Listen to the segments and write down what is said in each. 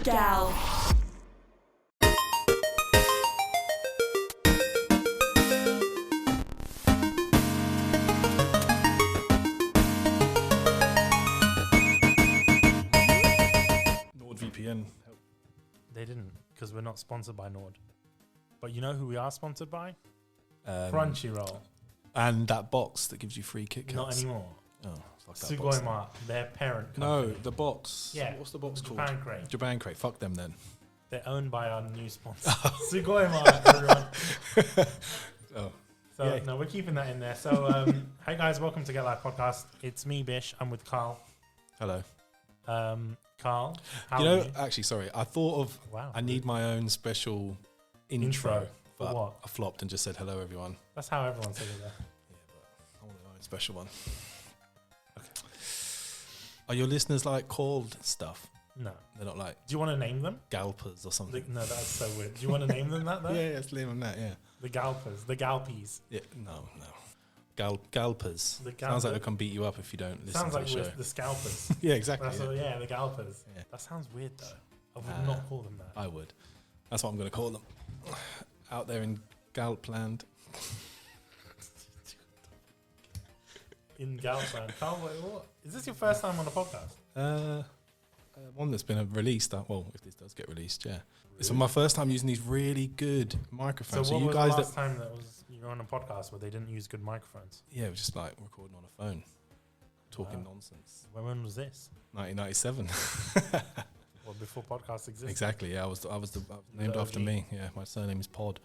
GALP. NordVPN. They didn't, because we're not sponsored by Nord. But you know who we are sponsored by? Crunchyroll. And that box that gives you free Kit Kats. Not anymore. Oh, fuck that box. Sugoi, their parent No, company. the box. Yeah. What's the box called? Japan Crate. Japan Crate. Fuck them then. They're owned by our new sponsor. Sugoi, everyone. Oh. So, Yay. no, we're keeping that in there. So, hey guys, welcome to Get Live Podcast. It's me, Bish. I'm with Carl. Hello. Carl, how You are know, you? actually, sorry. I thought of Wow. I need my own special intro. Intro? For But what? I flopped and just said hello, everyone. That's how everyone says it there. Yeah, but I want my own special one. Okay. Are your listeners like called stuff? No. They're not like Do you want to name them? galpers or something. No, that's so weird. Do you want to name them that, though? Yeah, let's name them that, yeah. The Galpers. The Galpies. Yeah, no. Galpers. The Sounds like Galpers. they can beat you up if you don't listen Sounds to like the show. we're the Scalpers. Yeah, exactly. That's what, yeah, the Galpers. Yeah. That sounds weird, though. I would not call them that. I would. That's what I'm going to call them. Out there in Galpland. In Galpland. Carl, wait, what? Is this your first time on the podcast? One that's been released. Well, if this does get released, yeah. It's my first time using these really good microphones. So what you was guys the last time that was you were on a podcast where they didn't use good microphones? Yeah, it was just like recording on a phone, talking nonsense. When was this? 1997. Well, before podcasts existed. Exactly. Yeah, I was named after OG. me. Yeah, my surname is Pod.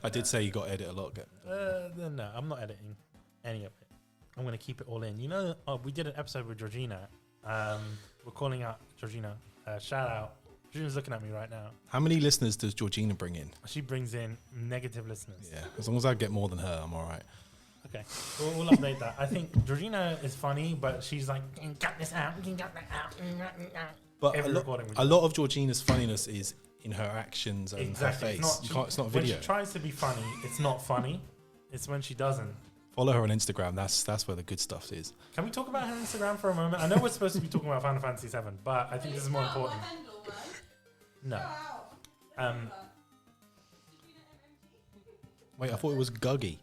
I did say you got to edit a lot. No, I'm not editing any of it. I'm going to keep it all in. You know, we did an episode with Georgina. We're calling out Georgina. Shout out. Georgina's looking at me right now. How many listeners does Georgina bring in? She brings in negative listeners. Yeah, as long as I get more than her, I'm all right. Okay, we'll update that. I think Georgina is funny, but she's like, "You can cut this out, you can cut that out." But Every recording we a do. lot of Georgina's funniness is in her actions and Exactly. her face. It's not a when video. she tries to be funny, it's not funny. It's when she doesn't. Follow her on Instagram. That's where the good stuff is. Can we talk about her Instagram for a moment? I know we're supposed to be talking about Final Fantasy VII, but I think this is more important. No. Wait, I thought it was Guggy.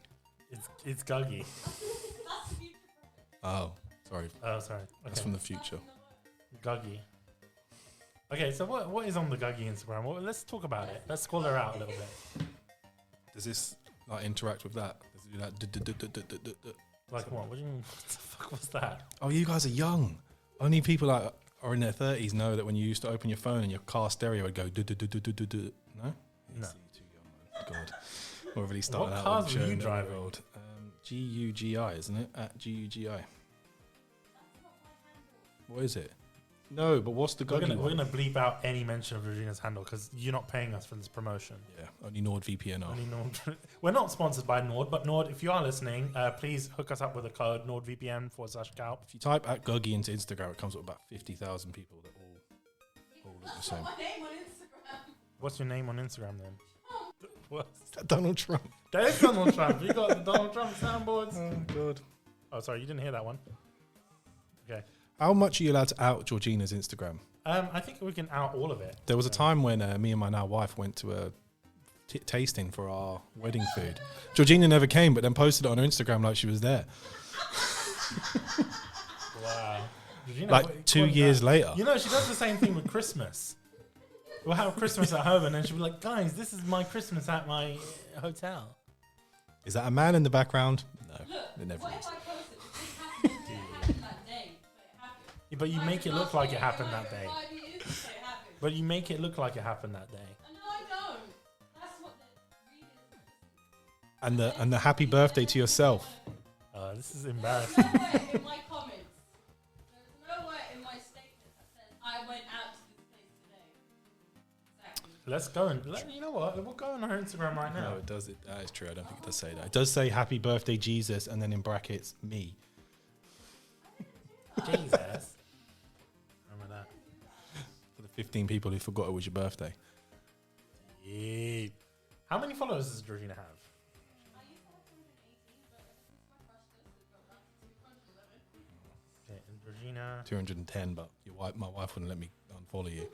It's Guggy. Oh, sorry. Oh, sorry. That's Okay. from the future. Guggy. Okay, so what is on the Guggy Instagram? Well, let's talk about it. Let's call her out a little bit. Does this like interact with that? Does it do that? Like what? What do you mean? What the fuck was that? Oh, you guys are young. Only people that are in their 30s know that when you used to open your phone and your car stereo would go do. No? No. Yes, you're too young, man. God. We're really starting What out cars on were you showing the driving? world. GUGI, isn't it? At GUGI. What is it? No, but what's the We're Guggy gonna one? bleep out any mention of Regina's handle because you're not paying us for this promotion. Yeah, only NordVPN are. Only Nord. We're not sponsored by Nord, but Nord, if you are listening, please hook us up with a code NordVPN/GALP. If you type at Guggy into Instagram, it comes up with about 50,000 people that all look the same. What's your name on Instagram then? What? Donald Trump. That is Donald Trump. You got the Donald Trump soundboards. Oh, God. Oh, sorry, you didn't hear that one. Okay. How much are you allowed to out Georgina's Instagram? I think we can out all of it. There was a time when me and my now wife went to a tasting for our wedding food. Georgina never came, but then posted it on her Instagram like she was there. Wow. Regina, Like what- 2 what is years that? later. You know, she does the same thing with Christmas. We'll have Christmas at home, and then she'll be like, "Guys, this is my Christmas at my hotel." Is that a man in the background? No, it never is. Yeah, but you make it look like it happened that day. But you make it look like it happened that day. And the happy birthday to yourself. This is embarrassing. In my comments, there's nowhere in my statement that says I went out to this place today. Exactly. Let's go and you know what? We'll go on her Instagram right now. No, it does. That is true. I don't think it does say that. It does say happy birthday, Jesus, and then in brackets, me. Jesus. Remember that? For the 15 people who forgot it was your birthday. Yeah. How many followers does Georgina have? I used to have 218, but ever since my crush this, it got down to 211. Okay, and Georgina 210, but my wife wouldn't let me unfollow you.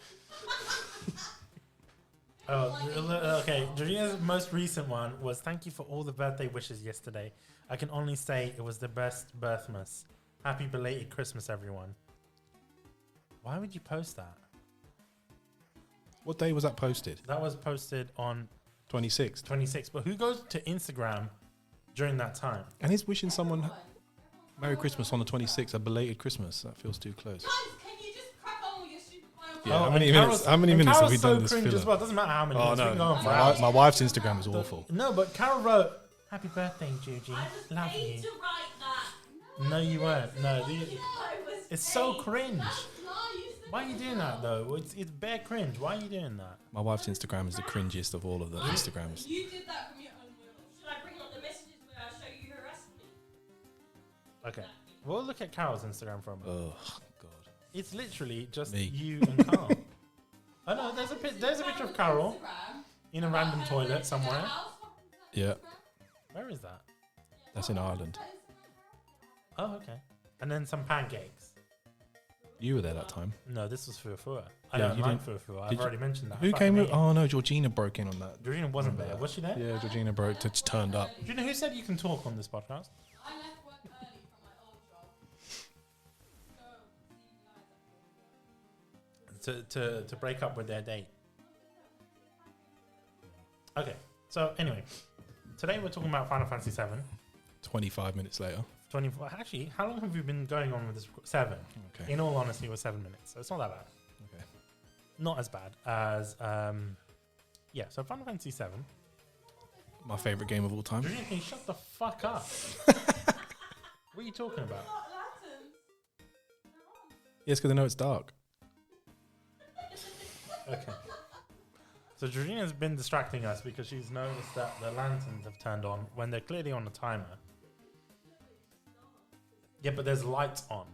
Okay. Georgina's most recent one was thank you for all the birthday wishes yesterday. I can only say it was the best birthmas. Happy belated Christmas, everyone. Why would you post that? What day was that posted? That was posted on 26th. 26th. But who goes to Instagram during that time? And he's wishing someone Merry Christmas on the 26th, a belated Christmas. That feels too close. Guys, can you just crack on with your stupid final Yeah, fantasy? how many minutes have we so done this cringe filler? as well. Doesn't matter how many Oh minutes. We can go no, on for hours. my wife's Instagram is awful. No, but Carol wrote, "Happy birthday, Juji. I was Love paid you." to write that. No, you weren't. No, I was it's so paid. cringe. That's nice. Why are you doing that though? It's bare cringe. Why are you doing that? My wife's Instagram is the cringiest of all of the Instagrams. You did that from your own will. Should I bring up the messages where I show you her recipe? Okay, we'll look at Carol's Instagram for a moment. Oh God. It's literally just Me. you and Carl. Oh no, there's a picture of Carol Instagram. in a random toilet somewhere. Yeah, Where is that? that's in Ireland. Oh, okay. And then some pancakes. You were there that time. No, this was Fua. I Yeah, don't you like didn't- Fua. I've did you- already mentioned that. Who I came fucking with? hate it. Oh no, Georgina broke in on that. Georgina wasn't Remember there. that. Was she there? Yeah, Georgina broke. Just turned up. Do you know who said you can talk on this podcast? I left work early from my old job. So, see you guys at To break up with their date. Okay. So anyway, today we're talking about Final Fantasy VII. 25 minutes later. 24. Actually, how long have we been going on with this? 7. Okay. In all honesty, it was 7 minutes, so it's not that bad. Okay. Not as bad as So Final Fantasy VII. My favorite game of all time. Georgina, can you shut the fuck up? What are you talking about? Not lanterns. Yes, because I know it's dark. Okay. So Georgina's been distracting us because she's noticed that the lanterns have turned on when they're clearly on a timer. Yeah, but there's lights on.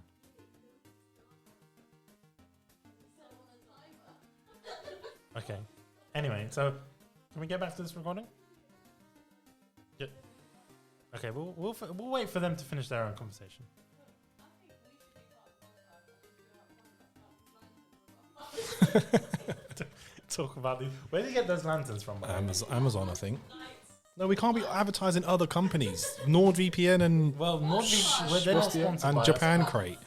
Okay. Anyway, so can we get back to this recording? Yeah. Okay, we'll wait for them to finish their own conversation. Talk about these. Where did you get those lanterns from? by the way? Amazon, I think. No, we can't be advertising other companies. NordVPN and Well, NordVPN, well, they're not sponsored and by us. Japan Crate.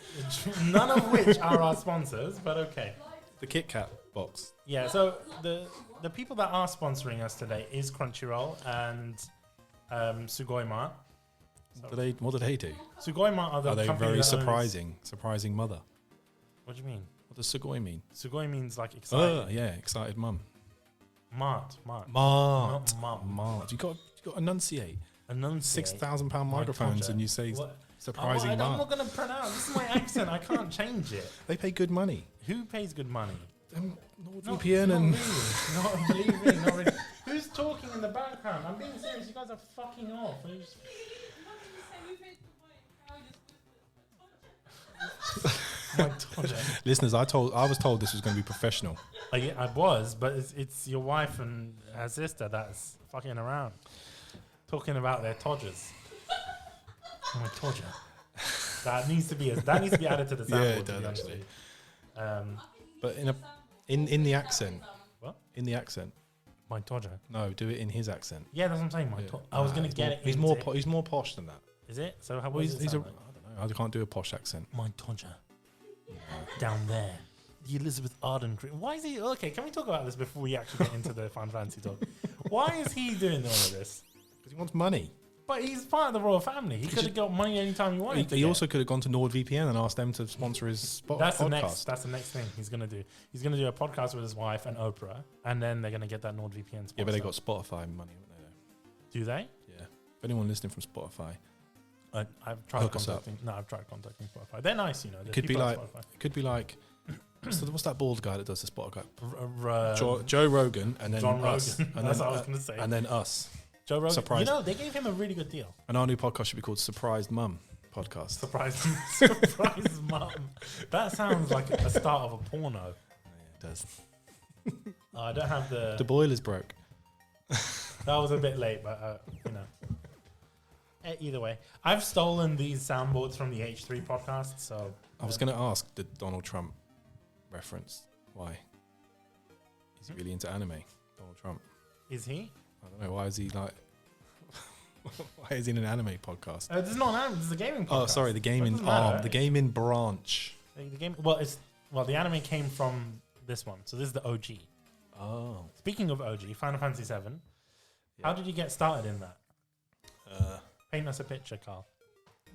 None of which are our sponsors, but okay. The Kit Kat box. Yeah, so the people that are sponsoring us today is Crunchyroll and Sugoi-Mart. What do they do? Sugoi-Mart are the Are they company very that owns- surprising mother? What do you mean? What does Sugoi mean? Sugoi means like excited. Yeah, excited mum. Mart. Mart. Not mum. Mart. You got to enunciate. Enunciate. £6,000 microphones project. and you say What? surprising I'm Mart. not going to pronounce. This is my accent. I can't change it. They pay good money. Who pays good money? NordVPN and Not believe me, not really. Who's talking in the background? I'm being serious. You guys are fucking off. Are you just- My project. listeners. I was told this was going to be professional. I was, but it's your wife and her sister that's fucking around, talking about their todgers. Oh, my todger. That needs to be added to the sample. Yeah, it to does be honest actually. with you. But in the accent. What? In the accent. My todger. No, do it in his accent. Yeah, that's what I'm saying. My Yeah. I was gonna he's get more, it. He's more. He's more posh than that. Is it? So how Well, was it? he's a. I Sound like? don't know. I can't do a posh accent. My todger. Down there. The Elizabeth Arden. Why is he? Okay, can we talk about this before we actually get into the Final Fantasy talk? Why is he doing all of this? Because he wants money. But he's part of the royal family. He could have got money anytime he wanted. He also could have gone to NordVPN and asked them to sponsor his podcast. That's the next thing he's gonna do. He's gonna do a podcast with his wife and Oprah, and then they're gonna get that NordVPN sponsor. Yeah, but they got Spotify money, haven't they? Do they? Yeah. If anyone listening from Spotify, I've tried Hook us up. contacting. No, I've tried contacting Spotify. They're nice, you know. it could be like what's that bald guy that does the Spotify? Joe Rogan, and then John us, Rogan. and That's then, what I was gonna say. and then us. Joe Rogan. Surprise. You know, they gave him a really good deal. And our new podcast should be called Surprised Mum Podcast. Surprise mum. That sounds like a start of a porno. Yeah, it does. I don't have The boiler's broke. That was a bit late, but you know. Either way, I've stolen these soundboards from the H3 podcast. So I was going to ask the Donald Trump reference. Why? Is he really into anime? Donald Trump. Is he? I don't know. Why is he like? Why is he in an anime podcast? This is not an anime. This is a gaming podcast. Oh, sorry, the gaming arm, the gaming branch. The game. Well, the anime came from this one, so this is the OG. Oh. Speaking of OG, Final Fantasy VII. How did you get started in that? Paint us a picture, Carl.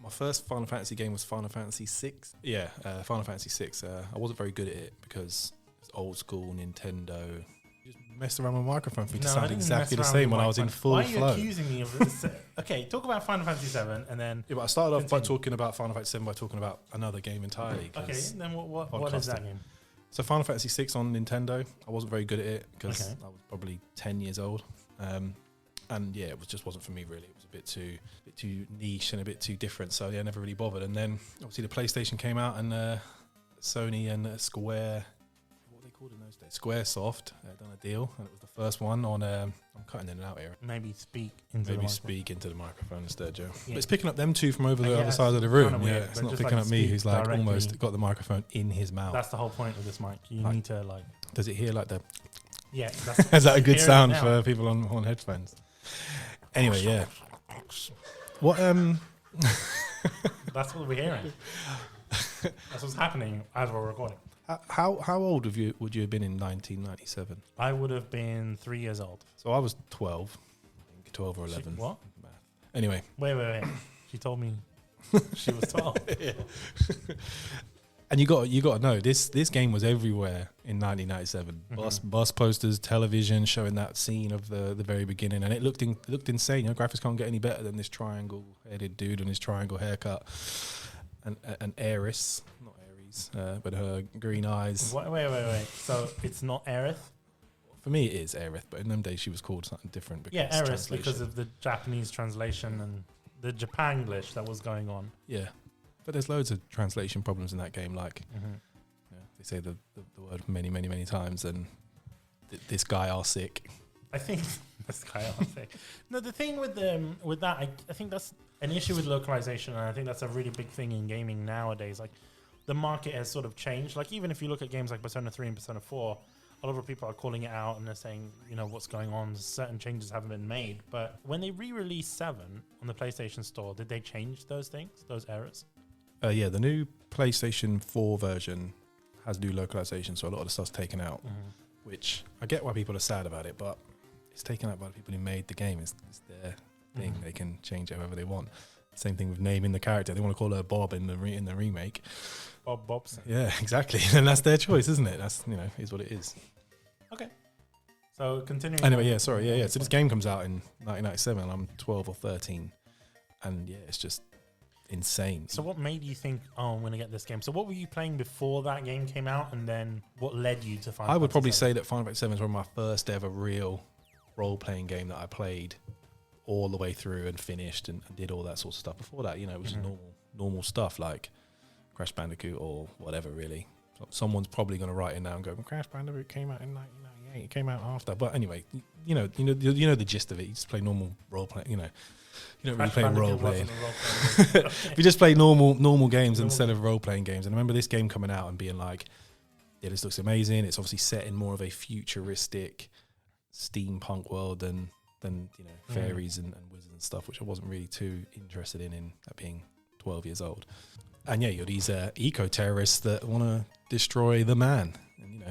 My first Final Fantasy game was Final Fantasy VI. Yeah, Final Fantasy VI. I wasn't very good at it because it's old school Nintendo. Just messed around with my microphone for me to sound exactly the same when I was in full flow. Why are you accusing me of this? Okay, talk about Final Fantasy VII and then... Yeah, but I started off by talking about Final Fantasy VII by talking about another game entirely. Okay, then what is that game? So Final Fantasy VI on Nintendo. I wasn't very good at it because I was probably 10 years old. And yeah, just wasn't for me really. It was a bit too niche and a bit too different. So yeah, I never really bothered. And then obviously the PlayStation came out and Sony and Square, what were they called in those days? Squaresoft done a deal, and it was the first one on. I'm cutting in and out here. Maybe speak into the microphone instead, Joe. Yeah. But it's picking up them two from over the other side of the room. Yeah, it's not picking up me, who's like almost got the microphone in his mouth. That's the whole point of this mic. You need to like. Does it hear like the? Yeah. Is that a good sound for people on headphones? Anyway, yeah. What That's what we're hearing. That's what's happening as we're recording. How old would you have been in 1997? I would have been 3 years old. So I was 12. I think 12 or 11. What? Math. Anyway. Wait. She told me she was 12. Yeah. And you got to know this game was everywhere in 1997. Bus posters, television showing that scene of the very beginning, and it looked insane. Graphics can't get any better than this triangle-headed dude and his triangle haircut, and Aeris, not Aries, but her green eyes. Wait. So it's not Aerith? For me, it is Aerith, but in them days she was called something different. Yeah, Aerith because of the Japanese translation and the Japanglish that was going on. Yeah. But there's loads of translation problems in that game. Like, they say the word many, many, many times, and this guy are sick. I think this guy are sick. No, the thing with that, I think that's an issue with localization, and I think that's a really big thing in gaming nowadays. Like, the market has sort of changed. Like, even if you look at games like Persona 3 and Persona 4, a lot of people are calling it out and they're saying, what's going on. Certain changes haven't been made. But when they re-released 7 on the PlayStation Store, did they change those things, those errors? Yeah, the new PlayStation 4 version has new localization, so a lot of the stuff's taken out, which I get why people are sad about it, but it's taken out by the people who made the game. It's their thing. They can change it however they want. Same thing with naming the character. They want to call her Bob in the remake. Bob Bobson. Yeah, exactly. And that's their choice, isn't it? That's, is what it is. Okay. So continuing. Anyway, yeah, sorry. Yeah. So this game comes out in 1997. I'm 12 or 13. And yeah, it's just insane. So what made you think, I'm going to get this game? So what were you playing before that game came out, and then what led you to Final Fantasy? I would probably say that Final Fantasy 7 was one of my first ever real role-playing game that I played all the way through and finished and did all that sort of stuff. Before that, it was just normal stuff like Crash Bandicoot or whatever, really. So someone's probably going to write in now and go, Crash Bandicoot came out in 1998. It came out after. But anyway, you know the gist of it. You just play normal role-playing, You don't really play role-playing. If you just play normal games instead of role-playing games. And I remember this game coming out and being like, yeah, this looks amazing. It's obviously set in more of a futuristic steampunk world than fairies and wizards and stuff, which I wasn't really too interested in at being 12 years old. And yeah, you're these eco-terrorists that want to destroy the man. And,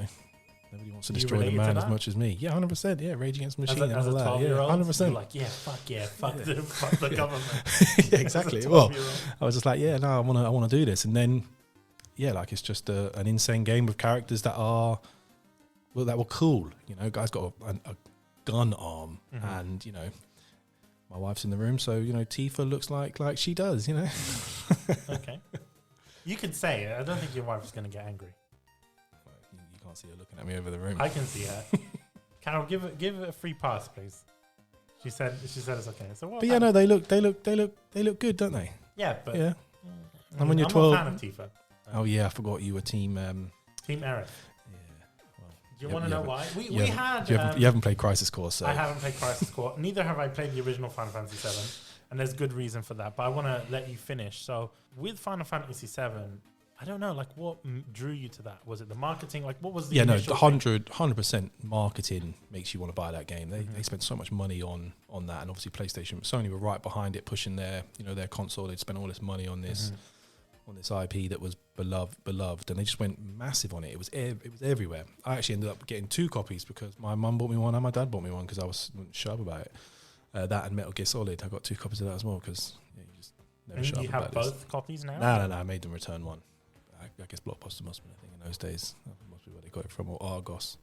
nobody wants to destroy the man as much as me. Yeah, 100%. Yeah, Rage Against the Machine as a 12-year-old, 100%. You're like, fuck the government. Yeah, exactly. Well, I was just like, yeah, no, I want to do this. And then, yeah, like it's just an insane game with characters that were cool. Guy's got a gun arm, and my wife's in the room, so Tifa looks like she does. Okay, you could say it. I don't think your wife is going to get angry. You can't see her looking at me over the room. I can see her. Carol, give it a free pass, please. She said it's okay. So what? But yeah, no, they look good, don't they? Yeah, but yeah. And when you're 12, I'm a fan of Tifa. Oh yeah, I forgot you were team. Team Aerith. Do you want to know why? You haven't played Crisis Core, so I haven't played Crisis Core. Neither have I played the original Final Fantasy VII. and there's good reason for that. But I want to let you finish. So with Final Fantasy VII, I don't know, like what drew you to that? Was it the marketing? Like what was the initial thing? 100% marketing makes you want to buy that game. They spent so much money on that, and obviously PlayStation, Sony were right behind it, pushing their console. They'd spent all this money on this IP that was beloved, and they just went massive on it. It was everywhere. I actually ended up getting 2 copies because my mum bought me one and my dad bought me one because I was shut up about it. That and Metal Gear Solid, I got 2 copies of that as well because you just never shut up about this. You have both copies now? No, I made them return one. I guess Blockbuster must have been a thing in those days. That must be where they got it from, or Argos.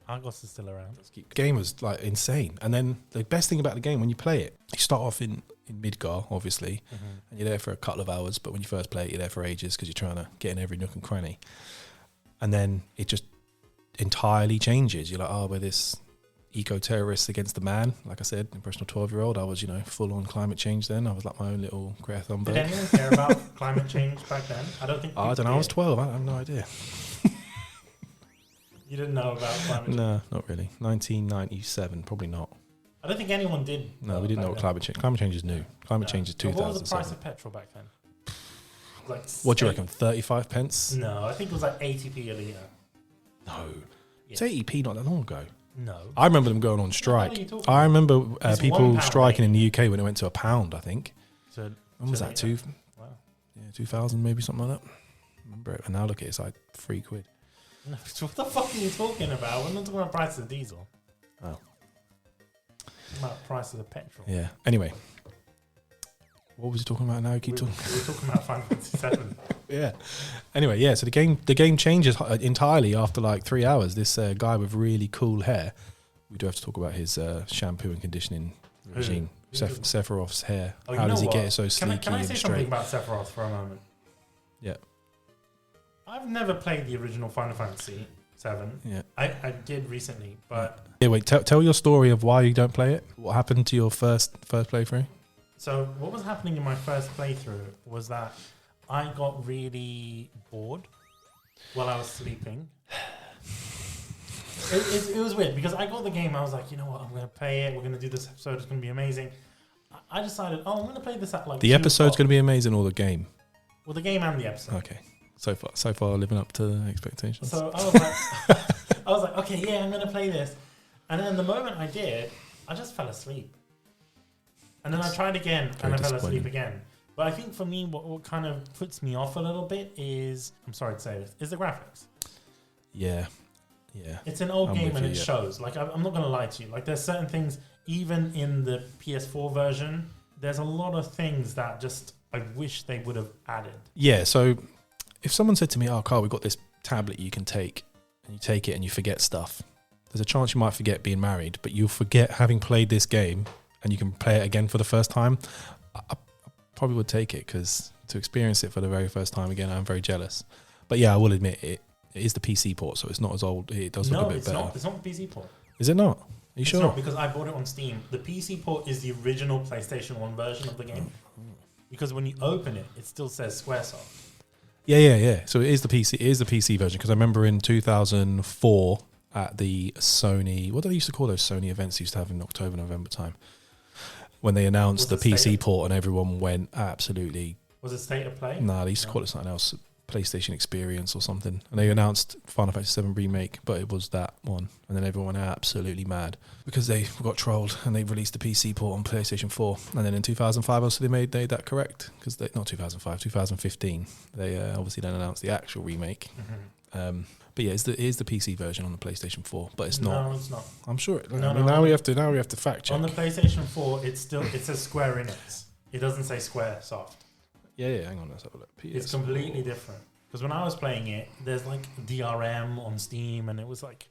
Argos is still around. The game was like insane. And then the best thing about the game, when you play it, you start off in Midgar, obviously, and you're there for a couple of hours. But when you first play it, you're there for ages because you're trying to get in every nook and cranny. And then it just entirely changes. You're like, oh, we're this eco-terrorists against the man. Like I said, impressionable 12-year-old. I was, full on climate change then. I was like my own little Greta Thunberg. Did anyone care about climate change back then? I don't think. I don't know. I was 12. I have no idea. You didn't know about climate change? No, not really. 1997, probably not. I don't think anyone did. No, we didn't know what climate change. Climate change is new. Climate change is 2007. What was the price of petrol back then? Like what do you reckon? 35 pence? No, I think it was like 80p a litre. No, Yeah. it's 80p not that long ago. No, I remember them going on strike. What are you talking I remember It's people £1, striking in the UK when it went to £1. I think. So When was that? Wow. 2000 maybe, something like that. Remember it? And now look at it, it's like £3. No, what the fuck are you talking about? We're not talking about price of diesel. Oh. Talking about price of the petrol. Yeah. Anyway, what was he talking about now? We were talking about Final Fantasy VII. Yeah. Anyway, yeah. So the game changes entirely after like 3 hours. This guy with really cool hair. We do have to talk about his shampoo and conditioning regime. Sephiroth's hair. Oh, How does he get it so sleeky Can I and say straight? something about Sephiroth for a moment? Yeah. I've never played the original Final Fantasy VII. Yeah. I did recently, but Yeah. Wait. Tell your story of why you don't play it. What happened to your first playthrough? so what was happening in my first playthrough was that I got really bored while I was sleeping. It was weird because I got the game. I was like, you know what? I'm going to play it. We're going to do this episode. It's going to be amazing. I decided, I'm going to play this at like The episode's going to be amazing, or the game? Well, the game and the episode. Okay. So far, living up to expectations. So I was like, okay, yeah, I'm going to play this. And then the moment I did, I just fell asleep. And then I tried again and I fell asleep again. But I think for me, what kind of puts me off a little bit is, I'm sorry to say this, is the graphics. Yeah. It's an old game and it you, yeah. shows. Like, I'm not going to lie to you. Like, there's certain things, even in the PS4 version, there's a lot of things that just, I wish they would have added. Yeah, so if someone said to me, oh, Carl, we've got this tablet you can take, and you take it and you forget stuff, there's a chance you might forget being married, but you'll forget having played this game and you can play it again for the first time. I probably would take it because to experience it for the very first time again, I'm very jealous. But yeah, I will admit it is the PC port, so it's not as old. It does look a bit better. No, it's not the PC port. Is it not? Are you sure? It's not, because I bought it on Steam. The PC port is the original PlayStation 1 version of the game. Because when you open it, it still says Squaresoft. Yeah. So it is the PC. It is the PC version because I remember in 2004 at the Sony. What do they used to call those Sony events? They used to have in October, November time when they announced the PC port, and everyone went absolutely. Was it State of Play? Nah, they used to call it something else, PlayStation Experience or something. And they announced Final Fantasy VII Remake, but it was that one, and then everyone went absolutely mad because they got trolled and they released the PC port on PlayStation 4. And then in 2005, also they made that correct because they not 2005, 2015. They obviously then announced the actual remake. But yeah, it is the PC version on the PlayStation 4, but it's not. No, it's not. I'm sure. No, we have to fact check. On the PlayStation 4, it says Square Enix. It doesn't say Squaresoft. Yeah. Hang on, let's have a look. It's completely different. Because when I was playing it, there's like DRM on Steam, and it was like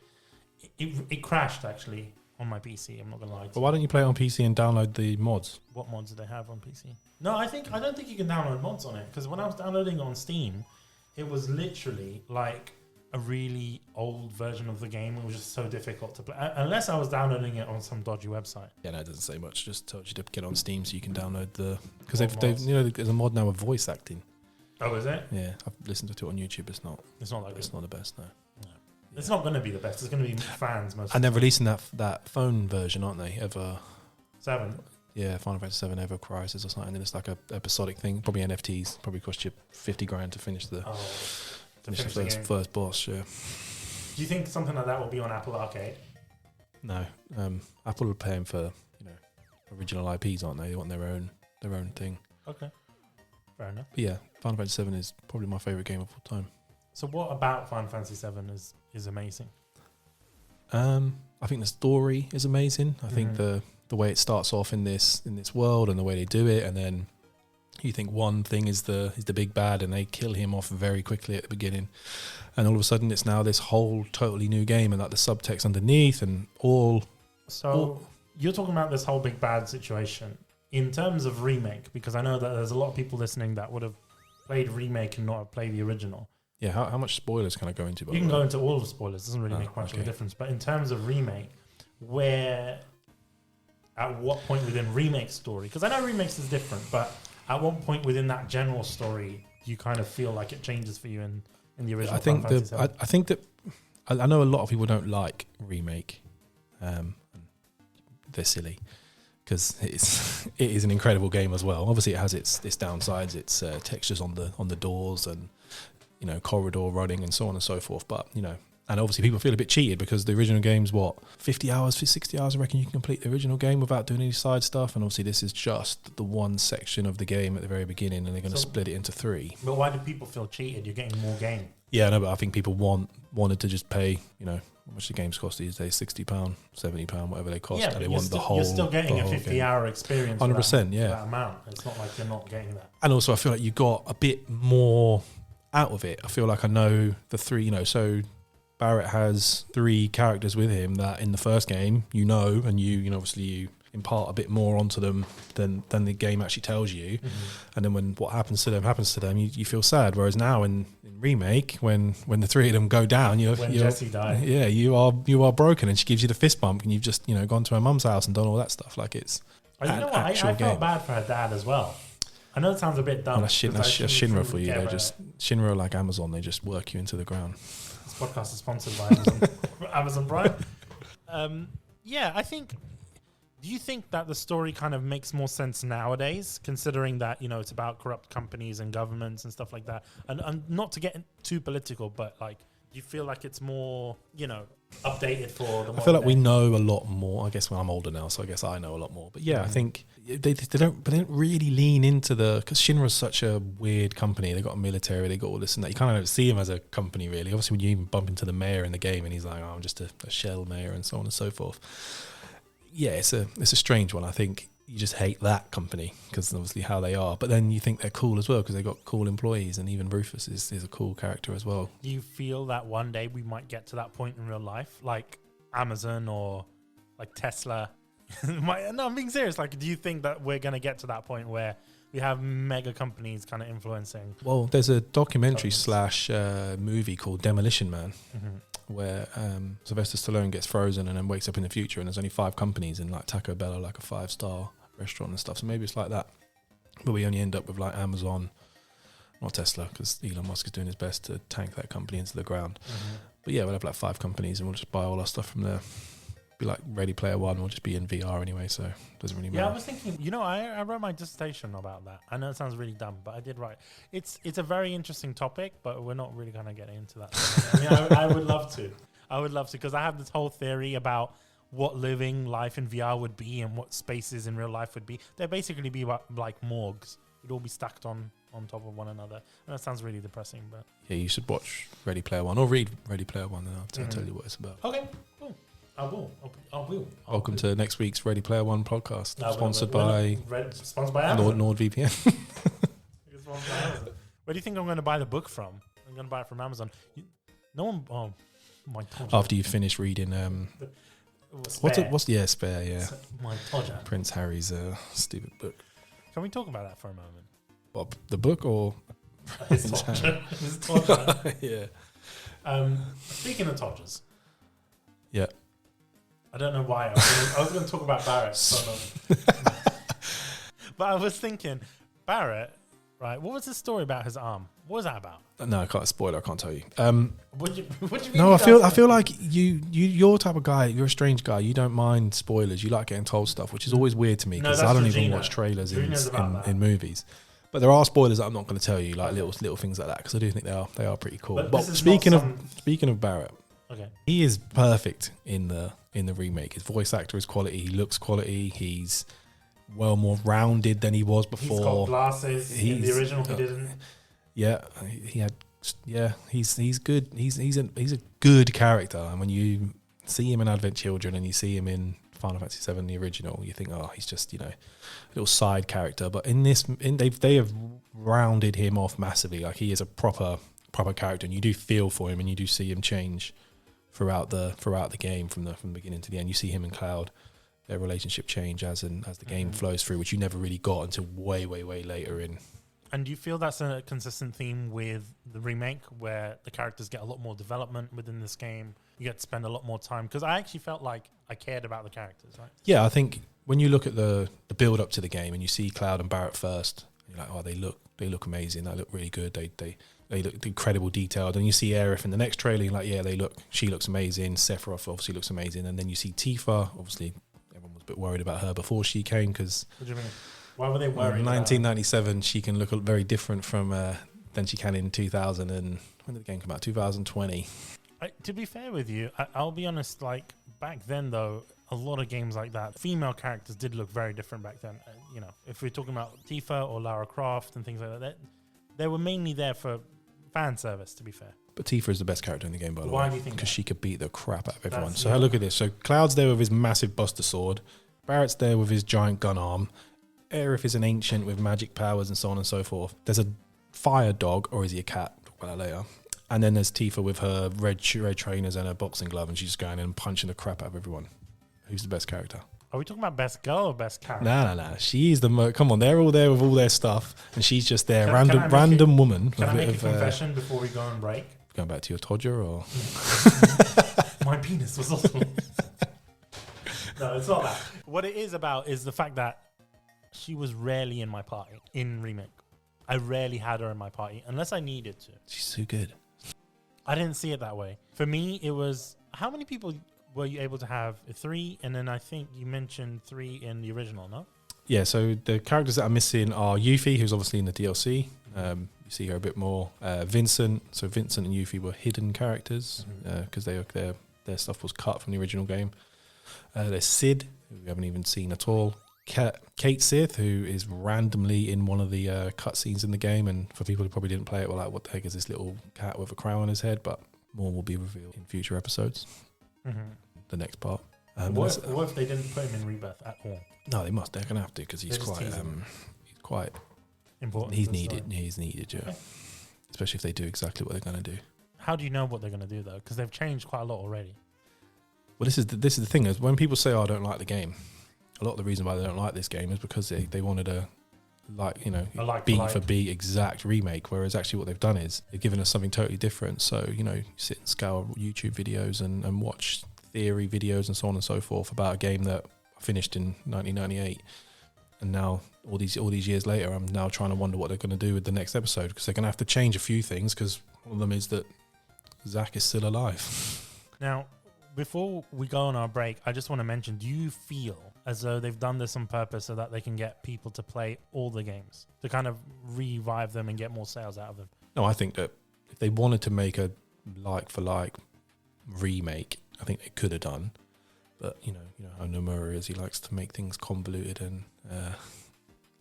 it crashed actually on my PC. I'm not gonna lie. But why don't you play it on PC and download the mods? What mods do they have on PC? No, I don't think you can download mods on it. Because when I was downloading it on Steam, it was literally like a really old version of the game. It was just so difficult to play, unless I was downloading it on some dodgy website. Yeah, no, it doesn't say much. Just tells you to get on Steam so you can download because What they've mods? there's a mod now with voice acting. Oh, is it? Yeah, I've listened to it on YouTube. It's not like it's not the best. No. It's not going to be the best. It's going to be fans most. And they're releasing that phone version, aren't they? 7. Yeah, Final Fantasy VII Ever Crisis or something. And it's like a episodic thing. Probably NFTs. Probably cost you 50 grand to finish the first boss. Yeah. Do you think something like that will be on Apple Arcade? No, Apple are paying for original IPs, aren't they? They want their own thing. Okay, fair enough. But yeah, Final Fantasy VII is probably my favorite game of all time. So what about Final Fantasy VII is amazing? I think the story is amazing. I think the way it starts off in this world and the way they do it, and then you think one thing is the big bad, and they kill him off very quickly at the beginning, and all of a sudden it's now this whole totally new game, and like the subtext underneath and all. So you're talking about this whole big bad situation in terms of remake, because I know that there's a lot of people listening that would have played remake and not have played the original. Yeah, how much spoilers can I go into? You can go into all of the spoilers. It doesn't really make much of a difference. But in terms of remake, at what point within remake story? Because I know remakes is different, but at what point within that general story do you kind of feel like it changes for you in the original? I think that I know a lot of people don't like remake. They're silly because it is an incredible game as well. Obviously, it has its downsides. Its textures on the doors and corridor running and so on and so forth. But and obviously people feel a bit cheated because the original game's 50 hours, 60 hours. I reckon you can complete the original game without doing any side stuff. And obviously this is just the one section of the game at the very beginning, and they're going to split it into 3. But why do people feel cheated? You're getting more game. Yeah, no, but I think people wanted to just pay, how much the games cost these days, £60, £70, whatever they cost. Yeah, and they want the whole. You're still getting a 50-hour experience. 100%, for that amount. It's not like you're not getting that. And also, I feel like you got a bit more out of it. I feel like I know the 3. So Barrett has 3 characters with him that in the first game, and you obviously you impart a bit more onto them than the game actually tells you. And then when what happens to them, you feel sad. Whereas now in remake, when the 3 of them go down, you're Jesse died. Yeah, you are broken, and she gives you the fist bump, and you've just gone to her mum's house and done all that stuff. Like it's I felt bad for her dad as well. I know it sounds a bit dumb. Well, that's Shinra for you. Shinra are like Amazon. They just work you into the ground. This podcast is sponsored by Amazon Prime. Yeah, I think. Do you think that the story kind of makes more sense nowadays, considering that it's about corrupt companies and governments and stuff like that? And not to get too political, but like, do you feel like it's more updated for the? I feel like we know a lot more. I guess I'm older now, so I guess I know a lot more. But yeah, I think they don't really lean into because Shinra's such a weird company. They got a military, they got all this and that. You kind of don't see them as a company really. Obviously, when you even bump into the mayor in the game, and he's like, "Oh, I'm just a shell mayor," and so on and so forth. Yeah, it's a strange one. I think you just hate that company because obviously how they are. But then you think they're cool as well because they've got cool employees, and even Rufus is a cool character as well. Do you feel that one day we might get to that point in real life, like Amazon or like Tesla? No, I'm being serious. Like, do you think that we're going to get to that point where we have mega companies kind of influencing? Well, there's a documentary / movie called Demolition Man. Where Sylvester Stallone gets frozen and then wakes up in the future, and there's only 5 companies, and like Taco Bell are like a 5-star restaurant and stuff. So maybe it's like that, but we only end up with like Amazon, not Tesla, because Elon Musk is doing his best to tank that company into the ground. But yeah, we'll have like 5 companies, and we'll just buy all our stuff from there. Be like Ready Player One, we'll just be in VR anyway, so it doesn't really matter. Yeah, I was thinking, I wrote my dissertation about that. I know it sounds really dumb, but I did write. It's a very interesting topic, but we're not really going to get into that. I would love to. Because I have this whole theory about what living life in VR would be and what spaces in real life would be. They'd basically be like morgues. We'd all be stacked on top of one another. And that sounds really depressing, but yeah, you should watch Ready Player One or read Ready Player One, and I'll tell you what it's about. Okay, cool. I will. Welcome to next week's Ready Player One podcast, sponsored by Amazon. NordVPN. Where do you think I'm going to buy the book from? I'm going to buy it from Amazon. No one. Oh my God. After you finish reading, Spare? Yeah, my Todger. Prince Harry's stupid book. Can we talk about that for a moment? What, the book or his Todger? His Todger. Yeah. Speaking of Todgers. Yeah. I don't know why. I was going to talk about Barrett. But I was thinking, Barrett Right. What was the story about his arm? What was that about? No, I can't spoil it. I can't tell you. What do you mean? No, I feel like you're type of guy. You're a strange guy. You don't mind spoilers. You like getting told stuff, which is always weird to me because I don't even watch trailers in movies. But there are spoilers that I'm not going to tell you, like little things like that, because I do think they are pretty cool. But speaking of Barrett, okay, he is perfect in the remake. His voice actor is quality. He looks quality. He's well more rounded than he was before. He's got glasses. In the original, he didn't. Yeah, he had. Yeah, he's good. He's a good character, and when you see him in Advent Children and you see him in Final Fantasy VII, the original, you think, oh, he's just a little side character. But in this, they have rounded him off massively. Like he is a proper character, and you do feel for him, and you do see him change throughout the game from the beginning to the end. You see him and Cloud, their relationship change as the game flows through, which you never really got until way later in. And do you feel that's a consistent theme with the remake, where the characters get a lot more development within this game? You get to spend a lot more time, because I actually felt like I cared about the characters, right? Yeah, I think when you look at the build up to the game and you see Cloud and Barrett first, you're like, oh, they look amazing. They look really good. They look incredible detailed. And you see Aerith in the next trailer, you're like, yeah, she looks amazing. Sephiroth obviously looks amazing. And then you see Tifa. Obviously, everyone was a bit worried about her before she came because. What do you mean? Why were they worried? In 1997, she can look very different from than she can in 2000. And when did the game come out? 2020. To be fair with you, I'll be honest. Like back then, though, a lot of games like that, female characters did look very different back then. If we're talking about Tifa or Lara Croft and things like that, they were mainly there for fan service. To be fair. But Tifa is the best character in the game, by the way. Why do you think? Because she could beat the crap out of everyone. So look at this. So Cloud's there with his massive Buster Sword. Barrett's there with his giant gun arm. Aerith is an ancient with magic powers and so on and so forth. There's a fire dog, or is he a cat? Talk about that later. And then there's Tifa with her red trainers and her boxing glove, and she's just going in and punching the crap out of everyone. Who's the best character? Are we talking about best girl or best character? No. She's the come on, they're all there with all their stuff, and she's just there, random woman. Can I make a confession before we go on break? Going back to your Todger, or my penis was also. No, it's not that. What it is about is the fact that she was rarely in my party in Remake. I rarely had her in my party unless I needed to. She's so good. I didn't see it that way. For me, it was, how many people were you able to have? 3, and then I think you mentioned 3 in the original, no? Yeah, so the characters that are missing are Yuffie, who's obviously in the DLC. You see her a bit more. Vincent. So Vincent and Yuffie were hidden characters because their stuff was cut from the original game. There's Sid, who we haven't even seen at all. Kate Sith, who is randomly in one of the cutscenes in the game, and for people who probably didn't play it, were like, what the heck is this little cat with a crown on his head? But more will be revealed in future episodes. The next part. What if they didn't put him in Rebirth at all? No, they must. They're going to have to, because he's quite important. He's needed. He's needed, yeah. Okay. Especially if they do exactly what they're going to do. How do you know what they're going to do, though? Because they've changed quite a lot already. Well, this is the thing, is when people say, oh, I don't like the game, a lot of the reason why they don't like this game is because they wanted a beat for beat exact remake, whereas actually what they've done is they've given us something totally different. So, you sit and scour YouTube videos and watch theory videos and so on and so forth about a game that I finished in 1998. And now all these years later, I'm now trying to wonder what they're going to do with the next episode, because they're going to have to change a few things, because one of them is that Zack is still alive. Now, before we go on our break, I just want to mention, do you feel as though they've done this on purpose so that they can get people to play all the games, to kind of revive them and get more sales out of them? No, I think that if they wanted to make a like-for-like remake, I think they could have done. But, you know how Nomura is. He likes to make things convoluted and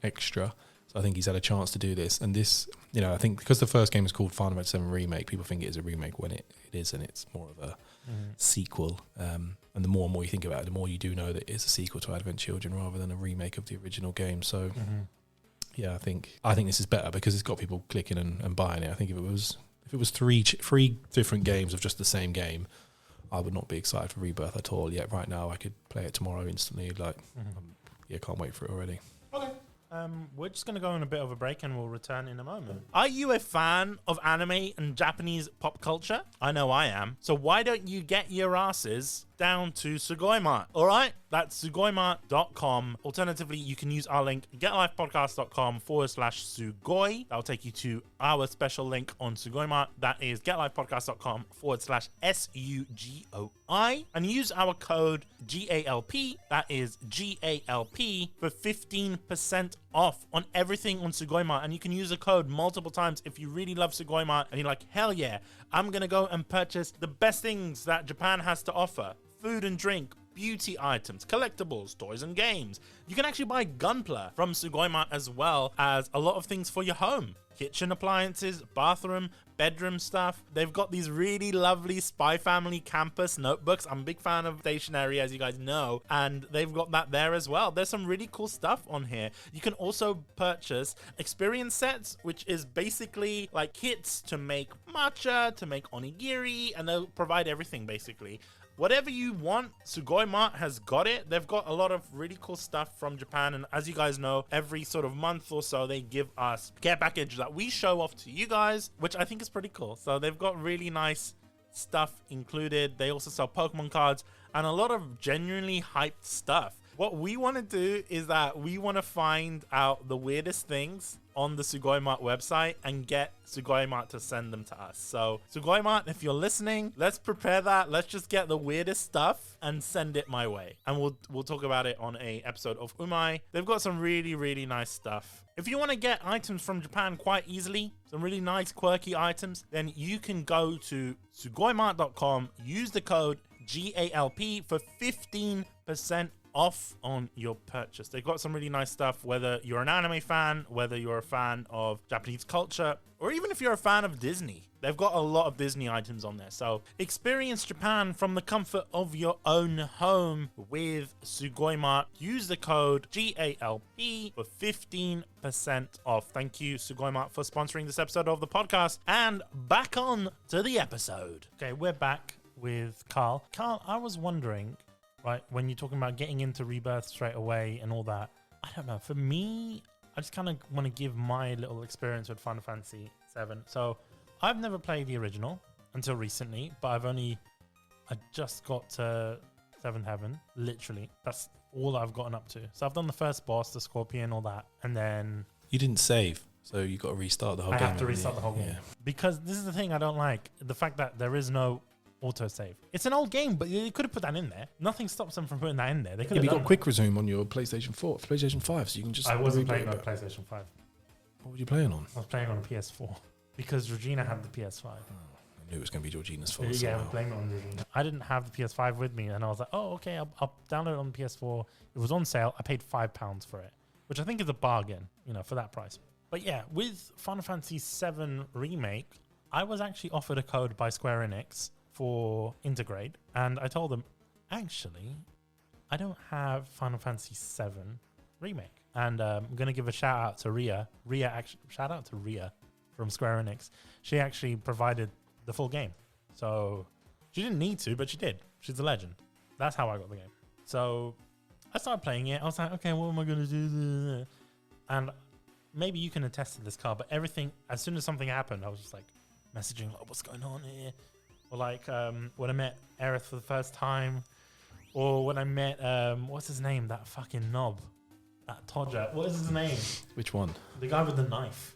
extra. So I think he's had a chance to do this. And this, I think because the first game is called Final Fantasy VII Remake, people think it is a remake when it isn't. It's more of a sequel. And the more and more you think about it, the more you do know that it's a sequel to Advent Children rather than a remake of the original game. So, yeah, I think this is better because it's got people clicking and buying it. I think if it was three different games of just the same game, I would not be excited for Rebirth at all. Yet right now I could play it tomorrow instantly. Can't wait for it already. Okay. We're just going to go on a bit of a break and we'll return in a moment. Are you a fan of anime and Japanese pop culture? I know I am. So why don't you get your asses down to Sugoima. All right, that's sugoima.com. Alternatively, you can use our link getlifepodcast.com/Sugoi. That'll take you to our special link on Sugoima. That is getlifepodcast.com/SUGOI. And use our code GALP. That is GALP for 15% off on everything on Sugoima. And you can use the code multiple times if you really love Sugoima and you're like, hell yeah, I'm gonna go and purchase the best things that Japan has to offer: food and drink, beauty items, collectibles, toys and games. You can actually buy Gunpla from Sugoima, as well as a lot of things for your home: kitchen appliances, bathroom, bedroom stuff. They've got these really lovely Spy Family campus notebooks. I'm a big fan of stationery, as you guys know, and they've got that there as well. There's some really cool stuff on here. You can also purchase experience sets, which is basically like kits to make matcha, to make onigiri, and they'll provide everything basically. Whatever you want, Sugoima has got it. They've got a lot of really cool stuff from Japan, and as you guys know, every sort of month or so they give us care package that we show off to you guys, which I think is pretty cool. So they've got really nice stuff included. They also sell Pokemon cards and a lot of genuinely hyped stuff. What we want to do is that we want to find out the weirdest things on the Sugoima website and get Sugoima to send them to us. So Sugoima, if you're listening, let's prepare that. Let's just get the weirdest stuff and send it my way. And we'll talk about it on a episode of Umai. They've got some really, really nice stuff. If you want to get items from Japan quite easily, some really nice quirky items, then you can go to sugoima.com, use the code GALP for 15% off on your purchase. They've got some really nice stuff, whether you're an anime fan, whether you're a fan of Japanese culture, or even if you're a fan of Disney. They've got a lot of Disney items on there. So experience Japan from the comfort of your own home with Sugoima. Use the code GALP for 15% off. Thank you, Sugoima, for sponsoring this episode of the podcast. And back on to the episode. Okay, we're back with Carl. Carl, I was wondering, right, when you're talking about getting into Rebirth straight away and all that, I don't know. For me, I just kind of want to give my little experience with Final Fantasy VII. So I've never played the original until recently, but I just got to 7th Heaven, literally. That's all I've gotten up to. So I've done the first boss, the Scorpion, all that, and then... You didn't save, so you got to restart the whole game. I have to restart the whole game. Because this is the thing I don't like, the fact that there is no autosave. It's an old game, but you could have put that in there. Nothing stops them from putting that in there. They could have you done got quick resume on your PlayStation 5, so you can just... I wasn't playing on PlayStation 5. What were you playing on? I was playing on a PS4 because Regina had the PS5. I knew it was going to be Georgina's fault. Yeah, I'm playing it on Regina. I didn't have the PS5 with me, and I was like, oh, okay, I'll download it on the PS4. It was on sale. I paid £5 for it, which I think is a bargain, for that price. But yeah, with Final Fantasy VII Remake, I was actually offered a code by Square Enix for Integrate, and I told them, actually, I don't have Final Fantasy VII Remake. And I'm going to give a shout out to Ria. Shout out to Ria from Square Enix. She actually provided the full game. So she didn't need to, but she did. She's a legend. That's how I got the game. So I started playing it. I was like, okay, what am I going to do? And maybe you can attest to this, Carl, but everything, as soon as something happened, I was just like messaging, like, what's going on here? Or like when I met Aerith for the first time, or when I met, what's his name? That fucking knob. That Todger. What is his name? Which one? The guy with the knife.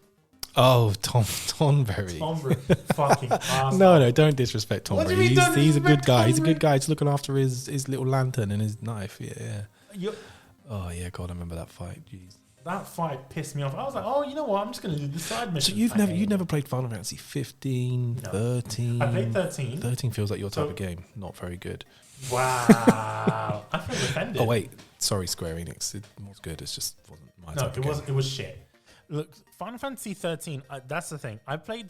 Oh, Tonberry. Tonberry. Fucking ass. No, don't disrespect Tonberry. What do you mean He's a good guy. Tonberry? He's a good guy. He's looking after his little lantern and his knife. Yeah. Oh, yeah, God, I remember that fight. Jeez. That fight pissed me off. I was like, oh, you know what? I'm just going to do the side mission. So you never played Final Fantasy 15, No. 13? I played 13. 13 feels like your type of game. Not very good. Wow. I feel offended. Oh, wait. Sorry, Square Enix. It was good. It just wasn't my type of game. It was shit. Look, Final Fantasy 13, that's the thing. I played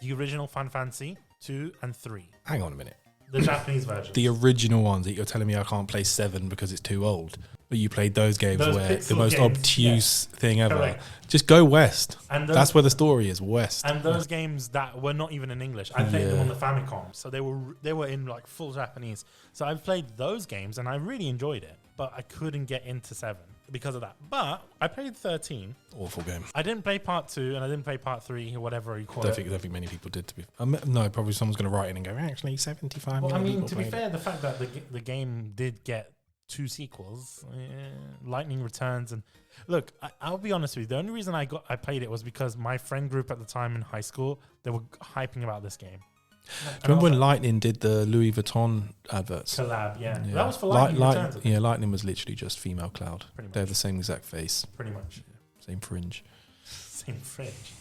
the original Final Fantasy 2 and 3. Hang on a minute. The Japanese version. The original ones that you're telling me I can't play 7 because it's too old. But you played those games Those where pixel the most games, obtuse thing ever. Correct. Just go west. And That's where the story is, west. And those games that were not even in English, I played them on the Famicom, so they were in like full Japanese. So I played those games and I really enjoyed it, but I couldn't get into 7. because of that. But I played 13. Awful game. I didn't play part 2 and I didn't play part 3 or whatever you call I it. don't think many people did. No, probably someone's going to write in and go, actually, 75 Well, I million mean, people to be played it." fair, the fact that the game did get 2 sequels, Lightning Returns, and look, I'll be honest with you. The only reason I played it was because my friend group at the time in high school, they were hyping about this game. Do you remember when Lightning did the Louis Vuitton adverts? Collab, yeah. That was for Lightning Returns. Yeah, Lightning was literally just female Cloud. Pretty much. They have the same exact face. Pretty much. Same fringe. Same fringe.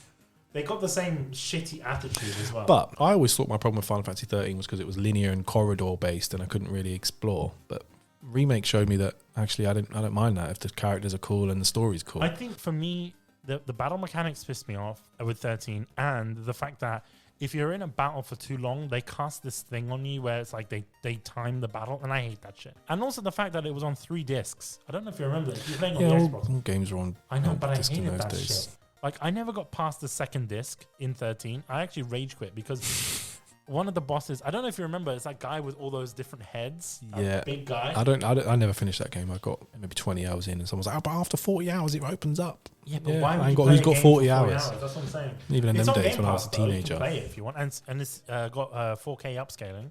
They got the same shitty attitude as well. But I always thought my problem with Final Fantasy 13 was because it was linear and corridor based and I couldn't really explore. But Remake showed me that actually I don't mind that if the characters are cool and the story's cool. I think for me, the battle mechanics pissed me off with 13, and the fact that if you're in a battle for too long, they cast this thing on you where it's like they time the battle, and I hate that shit. And also the fact that it was on 3 discs. I don't know if you remember it. If you're playing on the Xbox. All games were on. I know, but I disc in hated those that days. shit. Like, I never got past the second disc in 13. I actually rage quit because one of the bosses, I don't know if you remember, it's that guy with all those different heads. Yeah. Big guy. I never finished that game. I got maybe 20 hours in and someone was like, oh, but after 40 hours it opens up. Yeah, but why would I you got, play who's a got game 40 for hours? That's what I'm saying. Even in It's them on days Game when I was Pass, a though. You teenager. can play it if you want. And it's got 4K upscaling.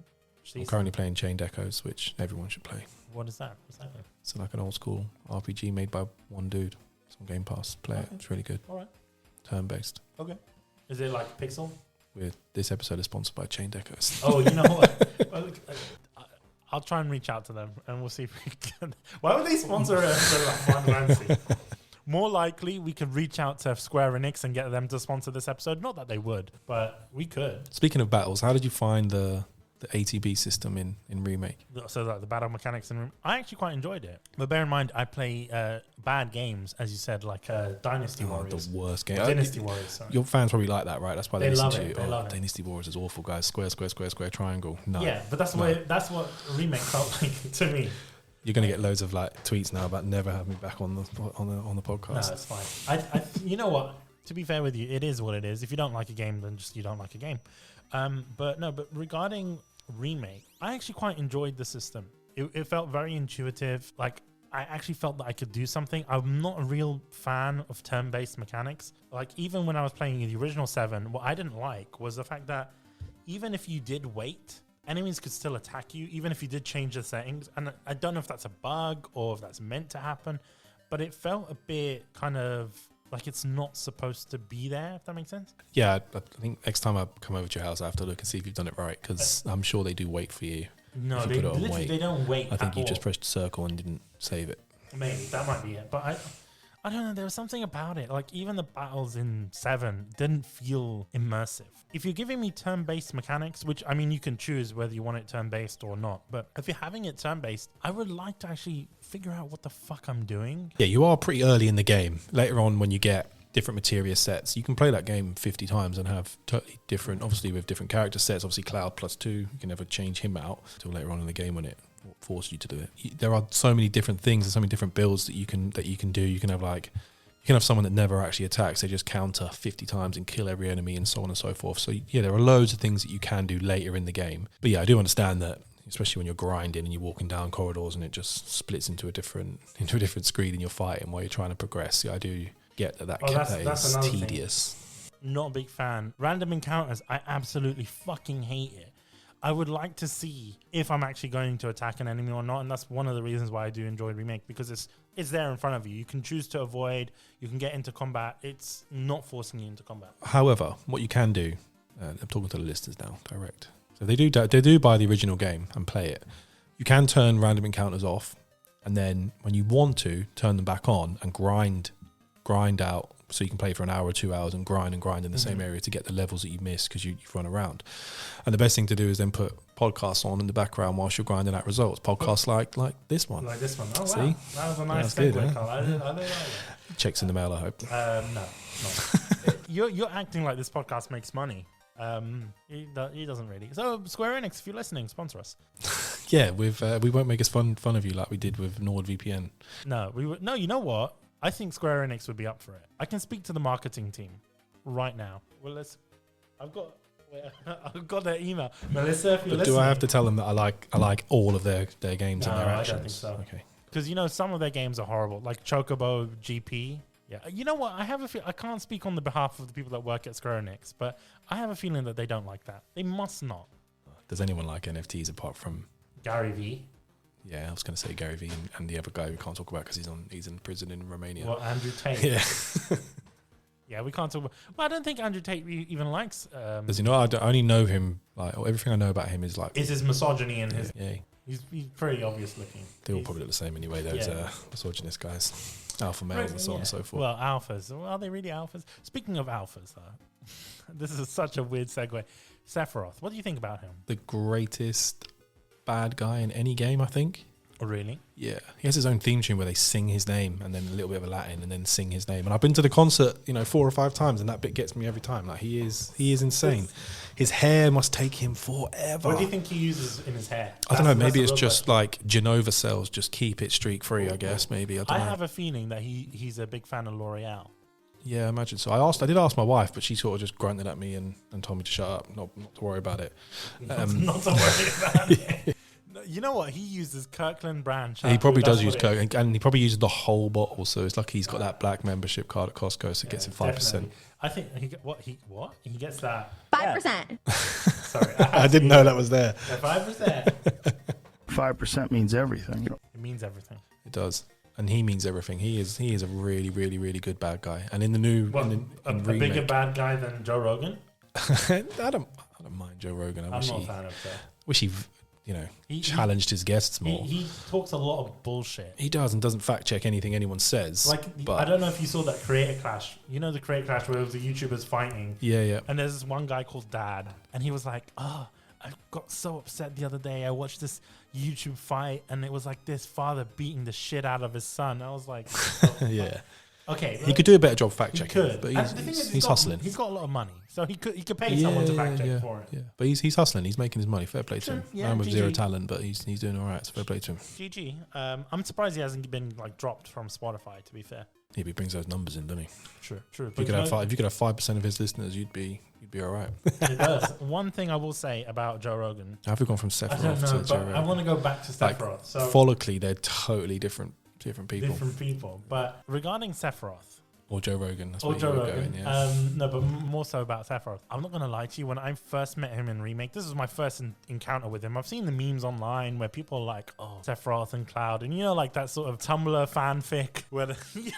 I'm currently playing Chained Echoes, which everyone should play. What is that? What's that? It's like an old school RPG made by one dude. It's on Game Pass. Play it. It's really good. All right. Turn-based. Okay. Is it like Pixel? This episode is sponsored by Chained Echoes. Oh, you know what? Well, look, I'll try and reach out to them and we'll see if we can. Why would they sponsor an episode of Final Fantasy? More likely, we could reach out to Square Enix and get them to sponsor this episode. Not that they would, but we could. Speaking of battles, how did you find the ATB system in Remake? So like the battle mechanics in I actually quite enjoyed it. But bear in mind, I play bad games, as you said, like Dynasty Warriors. The worst game. Dynasty Warriors, sorry. Your fans probably like that, right? That's why they listen love to it. you. They love it. Dynasty Warriors is awful, guys. Square, triangle. No. Yeah, but that's what Remake felt like to me. You're going to get loads of like tweets now about never having me back on the podcast. No, it's fine. I you know what? To be fair with you, it is what it is. If you don't like a game, then just you don't like a game. But regarding Remake, I actually quite enjoyed the system. It felt very intuitive. Like, I actually felt that I could do something. I'm not a real fan of turn-based mechanics. Like, even when I was playing the original 7, what I didn't like was the fact that even if you did wait, enemies could still attack you, even if you did change the settings. And I don't know if that's a bug or if that's meant to happen, but it felt a bit kind of like it's not supposed to be there, if that makes sense. Yeah, I think next time I come over to your house, I have to look and see if you've done it right, because I'm sure they do wait for you. No, they don't wait. I think you just pressed circle and didn't save it. Maybe that might be it, but I don't know. There was something about it. Like, even the battles in 7 didn't feel immersive. If you're giving me turn-based mechanics, which, I mean, you can choose whether you want it turn-based or not, but if you're having it turn-based, I would like to actually figure out what the fuck I'm doing. Yeah, you are pretty early in the game. Later on, when you get different materia sets, you can play that game 50 times and have totally different, obviously with different character sets. Obviously Cloud +2, you can never change him out until later on in the game when it forces you to do it. There are so many different things and so many different builds that you can do. You can have someone that never actually attacks. They just counter 50 times and kill every enemy and so on and so forth. So yeah, there are loads of things that you can do later in the game. But yeah, I do understand that, especially when you're grinding and you're walking down corridors and it just splits into a different screen and you're fighting while you're trying to progress. Yeah, I do get that is tedious. Thing. Not a big fan. Random encounters, I absolutely fucking hate it. I would like to see if I'm actually going to attack an enemy or not, and that's one of the reasons why I do enjoy Remake, because it's there in front of you. You can choose to avoid, you can get into combat. It's not forcing you into combat. However, what you can do, I'm talking to the listeners now, direct. So they do buy the original game and play it. You can turn random encounters off, and then when you want to, turn them back on and grind out, so you can play for an hour or 2 hours and grind in the same area to get the levels that you missed because you've run around. And the best thing to do is then put podcasts on in the background whilst you're grinding out results. Podcasts like this one. Like this one. Oh, see? Wow. That was a nice segue, segue, huh? Carl. I didn't like that. Checks in the mail, I hope. No. You're acting like this podcast makes money. He doesn't really. So Square Enix, if you're listening, sponsor us. Yeah, we won't make us fun of you like we did with NordVPN. No, No, you know what? I think Square Enix would be up for it. I can speak to the marketing team right now. Well, I've got their email. Melissa, if you're listening. Do I have to tell them that I like all of their games and their actions? I don't think so. Okay. Because, some of their games are horrible, like Chocobo GP. Yeah. You know what? I have a I can't speak on the behalf of the people that work at Square Enix, but I have a feeling that they don't like that. They must not. Does anyone like NFTs apart from Gary V? Yeah, I was going to say Gary V and the other guy we can't talk about because he's in prison in Romania. Well, Andrew Tate. Yeah. Yeah, we can't talk about... Well, I don't think Andrew Tate even likes... Does he know? I only know him, everything I know about him is Is his misogyny and his... Yeah. He's pretty obvious looking. They all probably look the same anyway, those misogynist guys. Alpha males and so on and so forth. Well, alphas. Well, are they really alphas? Speaking of alphas, this is such a weird segue. Sephiroth, what do you think about him? The greatest bad guy in any game, I think. Oh, really? Yeah. He has his own theme tune where they sing his name and then a little bit of a Latin and then sing his name. And I've been to the concert, 4 or 5 times and that bit gets me every time. Like he is insane. His hair must take him forever. What do you think he uses in his hair? I don't know. Maybe it's just like Genova cells. Just keep it streak free, I guess. Maybe. I have a feeling that he's a big fan of L'Oreal. Yeah, I imagine so. I did ask my wife, but she sort of just grunted at me and told me to shut up, not to worry about it. Not to worry about it. You know what? He uses Kirkland brand shampoo. He probably does use Kirkland, and he probably uses the whole bottle. So it's like he's got that black membership card at Costco, so it gets him 5%. I think he gets that 5%. Sorry, I didn't know that was there. 5%. 5% means everything. It means everything. It does, and he means everything. He is a really, really, really good bad guy. And in the new, a bigger bad guy than Joe Rogan. I don't mind Joe Rogan. I'm not a fan of that. Wish he challenged his guests more. He talks a lot of bullshit. He does and doesn't fact check anything anyone says. I don't know if you saw that Creator Clash. You know the Creator Clash where it was the YouTubers fighting? Yeah. And there's this one guy called Dad. And he was like, I got so upset the other day. I watched this YouTube fight and it was like this father beating the shit out of his son. I was like... Yeah. Okay. He could do a better job fact checking. He could. But he's got, hustling. He's got a lot of money. So he could pay someone to fact check for it. Yeah. But he's hustling. He's making his money. Fair play to him. Yeah, Man with GG. zero talent, but he's doing all right. So fair play to him. GG. I'm surprised he hasn't been dropped from Spotify, to be fair. Yeah, but he brings those numbers in, doesn't he? True. If you could have 5% of his listeners, you'd be all right. It does. One thing I will say about Joe Rogan. How have we gone from Sephiroth I don't know, to but Joe Rogan? I want to go back to Sephiroth. So follically, they're totally different people. But regarding Sephiroth. Or Joe Rogan. That's Or where Joe you were Rogan. going, yeah. No, but more so about Sephiroth. I'm not going to lie to you. When I first met him in Remake, this was my first encounter with him. I've seen the memes online where people are like, Sephiroth and Cloud. And like that sort of Tumblr fanfic where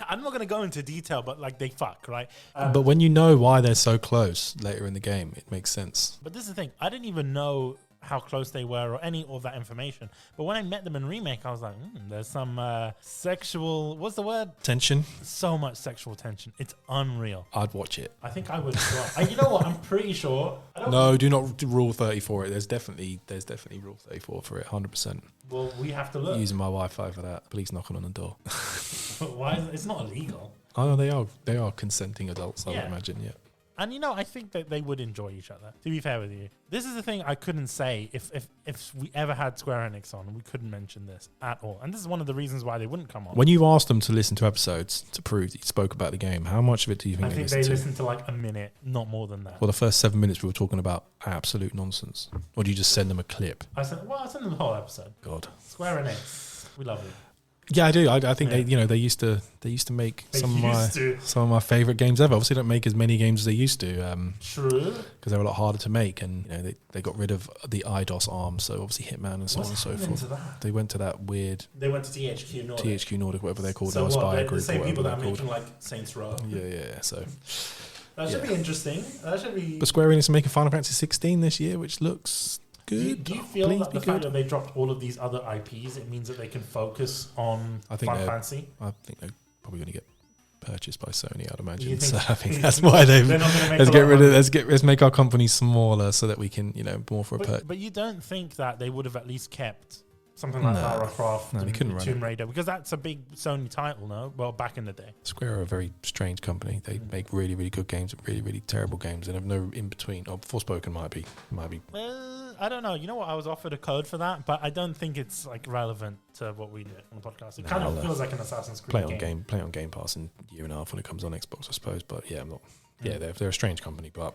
I'm not going to go into detail, but like they fuck, right? But when you know why they're so close later in the game, it makes sense. But this is the thing. I didn't even know how close they were or any of that information. But when I met them in Remake, I was like, there's some sexual, what's the word? Tension? So much sexual tension. It's unreal. I'd watch it. I think I would as well. You know what? I'm pretty sure. No, do not rule 30 for it. There's definitely rule 34 for it, 100%. Well, we have to look. Using my Wi-Fi for that. Police knocking on the door. Why? It's not illegal. Oh, they are consenting adults, I would imagine, yeah. And I think that they would enjoy each other, to be fair with you. This is the thing I couldn't say if we ever had Square Enix on, we couldn't mention this at all. And this is one of the reasons why they wouldn't come on. When you asked them to listen to episodes to prove that you spoke about the game, how much of it do you think I think they listened to like a minute, not more than that. Well, the first 7 minutes we were talking about absolute nonsense. Or do you just send them a clip? I sent them the whole episode. God. Square Enix, we love you. Yeah, I do. I think they used to make some of my favorite games ever. Obviously, don't make as many games as they used to. True. Because they were a lot harder to make, and they got rid of the IDOS arm. So obviously, Hitman and so on and so forth. They went to that weird. They went to THQ Nordic. THQ Nordic, whatever they're called. So Spire the Group. same people that are called. making like Saints Row. Yeah. So that should be interesting. That should be. But Square Enix are making Final Fantasy 16 this year, which looks good. Do you feel that the fact that they dropped all of these other IPs, it means that they can focus on Final Fantasy? I think they're probably going to get purchased by Sony, I'd imagine. So I think that's why let's make our company smaller so that we can, more for a purchase. But you don't think that they would have at least kept something like Lara Croft and Tomb Raider, because that's a big Sony title, no? Well, back in the day. Square are a very strange company. They make really, really good games and really, really terrible games and have no in between. Forspoken might be. I don't know. You know what? I was offered a code for that, but I don't think it's like relevant to what we do on the podcast. It kind of feels like an Assassin's Creed game. Play on Game Pass in a year and a half when it comes on Xbox, I suppose. But yeah, I'm not. Yeah, they're a strange company, but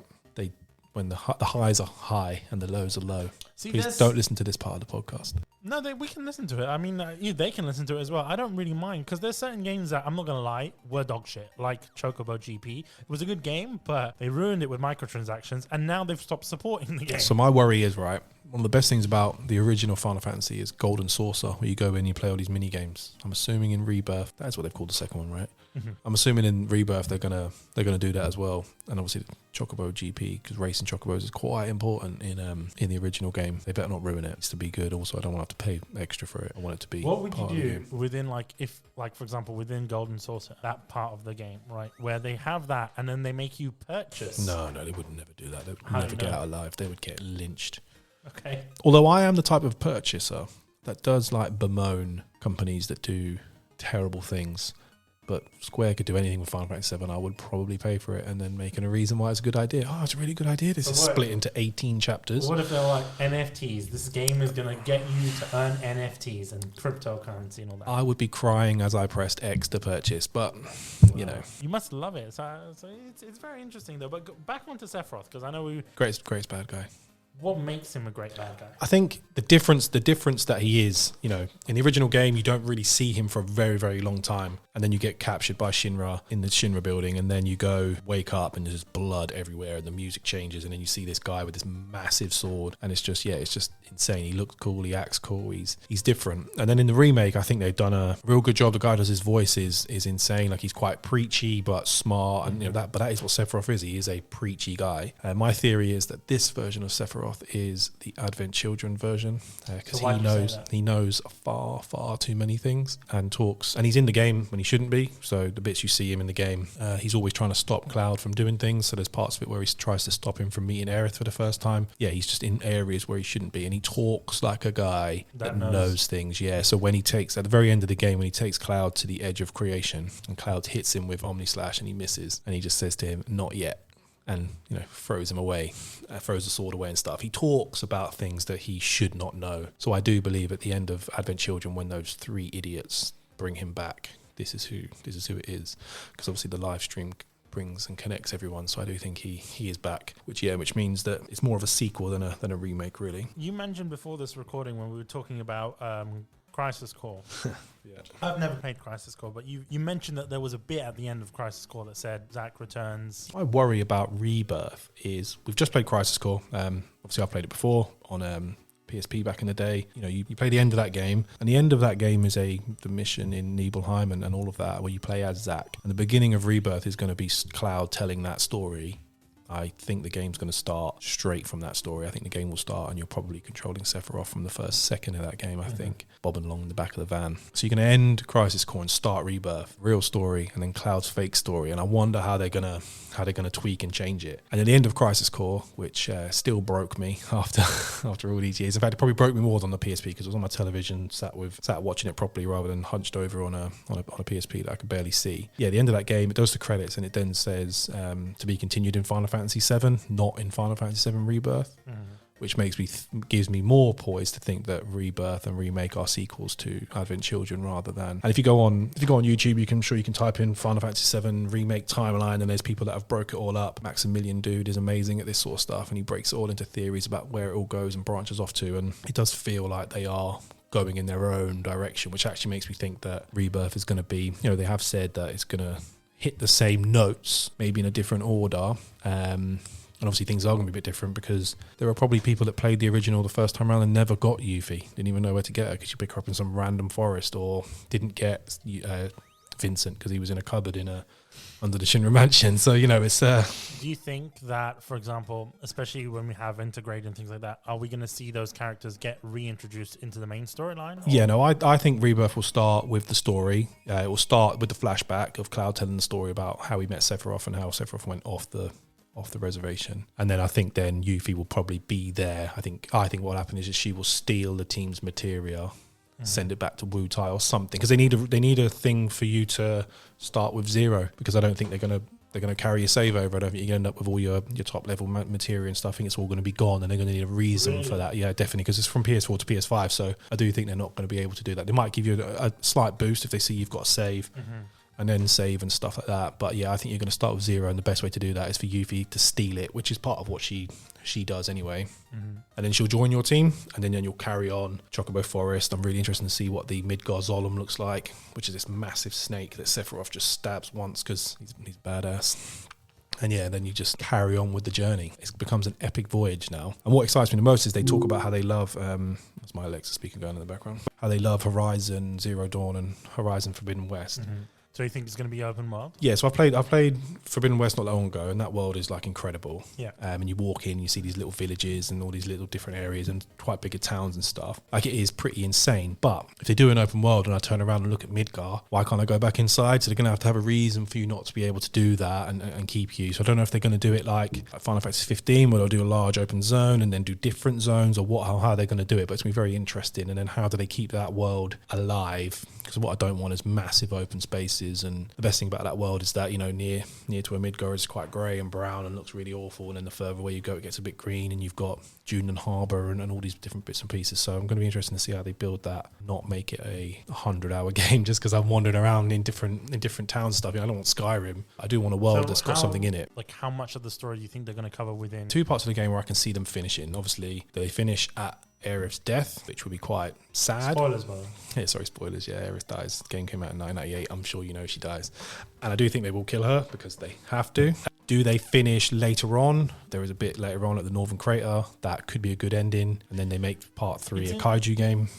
when the highs are high and the lows are low. See, Please don't listen to this part of the podcast. No, we can listen to it. I mean, they can listen to it as well. I don't really mind because there's certain games that, I'm not going to lie, were dog shit. Like Chocobo GP. It was a good game, but they ruined it with microtransactions, and now they've stopped supporting the game. So my worry is, right, one of the best things about the original Final Fantasy is Golden Saucer, where you go in and you play all these mini games. I'm assuming in Rebirth, that's what they've called the second one, right? Mm-hmm. I'm assuming in Rebirth they're gonna do that as well, and obviously the Chocobo GP, because racing chocobos is quite important in the original game. They better not ruin it. It's to be good. Also, I don't want to have to pay extra for it. I want it to be. What would part you of the do game. within, for example, within Golden Saucer, that part of the game, right, where they have that and then they make you purchase? No, they would never do that. They would How do never you get know? out alive. They would get lynched. Okay. Although I am the type of purchaser that does like bemoan companies that do terrible things. But Square could do anything with Final Fantasy VII. I would probably pay for it and then making a reason why it's a good idea. Oh, it's a really good idea. This is split into 18 chapters. What if they're like NFTs? This game is going to get you to earn NFTs and cryptocurrency and all that. I would be crying as I pressed X to purchase, but, you know. You must love it. So it's very interesting, though. But back onto Sephiroth, because I know Greatest bad guy. what makes him a great bad guy? I think the difference that he is, you know, in the original game, you don't really see him for a very, very long time. And then you get captured by Shinra in the Shinra building. And then you go wake up and there's blood everywhere and the music changes. And then you see this guy with this massive sword. And it's just insane. He looks cool. He acts cool. He's different. And then in the remake, I think they've done a real good job. The guy does his voice is insane. Like he's quite preachy, but smart. And, you know, that is what Sephiroth is. He is a preachy guy. My theory is that this version of Sephiroth is the Advent Children version, because he knows far too many things and talks, and he's in the game when he shouldn't be. So the bits you see him in the game, he's always trying to stop Cloud from doing things. So there's parts of it where he tries to stop him from meeting Aerith for the first time. Yeah, he's just in areas where he shouldn't be, and he talks like a guy that knows things. Yeah, so when he takes, at the very end of the game, when he takes Cloud to the edge of creation and Cloud hits him with Omni Slash and he misses, and he just says to him, "Not yet," and, you know, throws him away, throws the sword away and stuff. He talks about things that he should not know. So I do believe at the end of Advent Children, when those three idiots bring him back, this is who it is, because obviously the live stream brings and connects everyone. So I do think he is back, which means that it's more of a sequel than a remake, really. You mentioned before this recording when we were talking about Crisis Core. Yeah. I've never played Crisis Core, but you mentioned that there was a bit at the end of Crisis Core that said Zack returns. My worry about Rebirth is we've just played Crisis Core. Obviously, I played it before on PSP back in the day. You know, you play the end of that game, and the end of that game is the mission in Nibelheim and all of that, where you play as Zack. And the beginning of Rebirth is going to be Cloud telling that story. I think the game's going to start straight from that story. I think the game will start and you're probably controlling Sephiroth from the first second of that game, I think, bobbing along in the back of the van. So you're going to end Crisis Core and start Rebirth, real story, and then Cloud's fake story. And I wonder how they're going to tweak and change it. And at the end of Crisis Core, which still broke me after all these years. In fact, it probably broke me more than on the PSP because it was on my television, sat watching it properly rather than hunched over on a PSP that I could barely see. Yeah, the end of that game, it does the credits and it then says to be continued in Final Fantasy VII, not in Final Fantasy VII Rebirth, which gives me more poise to think that Rebirth and Remake are sequels to Advent Children rather than. And if you go on YouTube, you can type in Final Fantasy VII Remake timeline, and there's people that have broke it all up. Maximilian dude is amazing at this sort of stuff, and he breaks it all into theories about where it all goes and branches off to, and it does feel like they are going in their own direction, which actually makes me think that Rebirth is going to be, you know, they have said that it's going to hit the same notes, maybe in a different order. And obviously things are going to be a bit different because there are probably people that played the original the first time around and never got Yuffie, didn't even know where to get her because you pick her up in some random forest, or didn't get Vincent because he was in a cupboard under the Shinra mansion. So, you know, it's... Do you think that, for example, especially when we have Integrate and things like that, are we going to see those characters get reintroduced into the main storyline? Yeah, no, I think Rebirth will start with the story. It will start with the flashback of Cloud telling the story about how he met Sephiroth and how Sephiroth went off the reservation. And then I think then Yuffie will probably be there. I think what will happen is she will steal the team's materia, send it back to Wu Tai or something, because they need a thing for you to start with zero, because I don't think they're gonna carry your save over. I don't think you're gonna end up with all your top level materia and stuff. I think it's all going to be gone, and they're going to need a reason for that. Yeah, definitely, because it's from PS4 to PS5, so I do think they're not going to be able to do that. They might give you a slight boost if they see you've got a save. and then save and stuff like that. But yeah, I think you're going to start with 0, and the best way to do that is for Yuffie to steal it, which is part of what she does anyway. And then she'll join your team, and then you'll carry on Chocobo Forest. I'm really interested to see what the Midgar Zolom looks like, which is this massive snake that Sephiroth just stabs once because he's badass. And yeah, then you just carry on with the journey. It becomes an epic voyage now. And what excites me the most is they talk about how they love, that's my Alexa speaker going in the background, how they love Horizon Zero Dawn and Horizon Forbidden West. So you think it's going to be open world? Yeah, so I played Forbidden West not long ago, and that world is like incredible. Yeah. And you walk in, you see these little villages and all these little different areas and quite bigger towns and stuff. Like, it is pretty insane. But if they do an open world and I turn around and look at Midgar, why can't I go back inside? So they're going to have a reason for you not to be able to do that and keep you. So I don't know if they're going to do it like Final Fantasy 15, where they'll do a large open zone and then do different zones, or how they're going to do it. But it's going to be very interesting. And then how do they keep that world alive? Because what I don't want is massive open spaces. And the best thing about that world is that, you know, near to a Midgar is quite grey and brown and looks really awful, and then the further away you go it gets a bit green, and you've got Juneland Harbour and all these different bits and pieces. So I'm going to be interested to see how they build that, not make it a 100-hour game just because I'm wandering around in different towns and stuff. You know, I don't want Skyrim. I do want a world that's got something in it. Like, how much of the story do you think they're going to cover within? 2 parts of the game where I can see them finishing. Obviously, they finish at Aerith's death, which would be quite sad. Spoilers, brother. Yeah, sorry, spoilers. Yeah, Aerith dies. The game came out in 1998. I'm sure you know she dies. And I do think they will kill her because they have to. Do they finish later on? There is a bit later on at the Northern Crater. That could be a good ending. And then they make part 3 a kaiju game.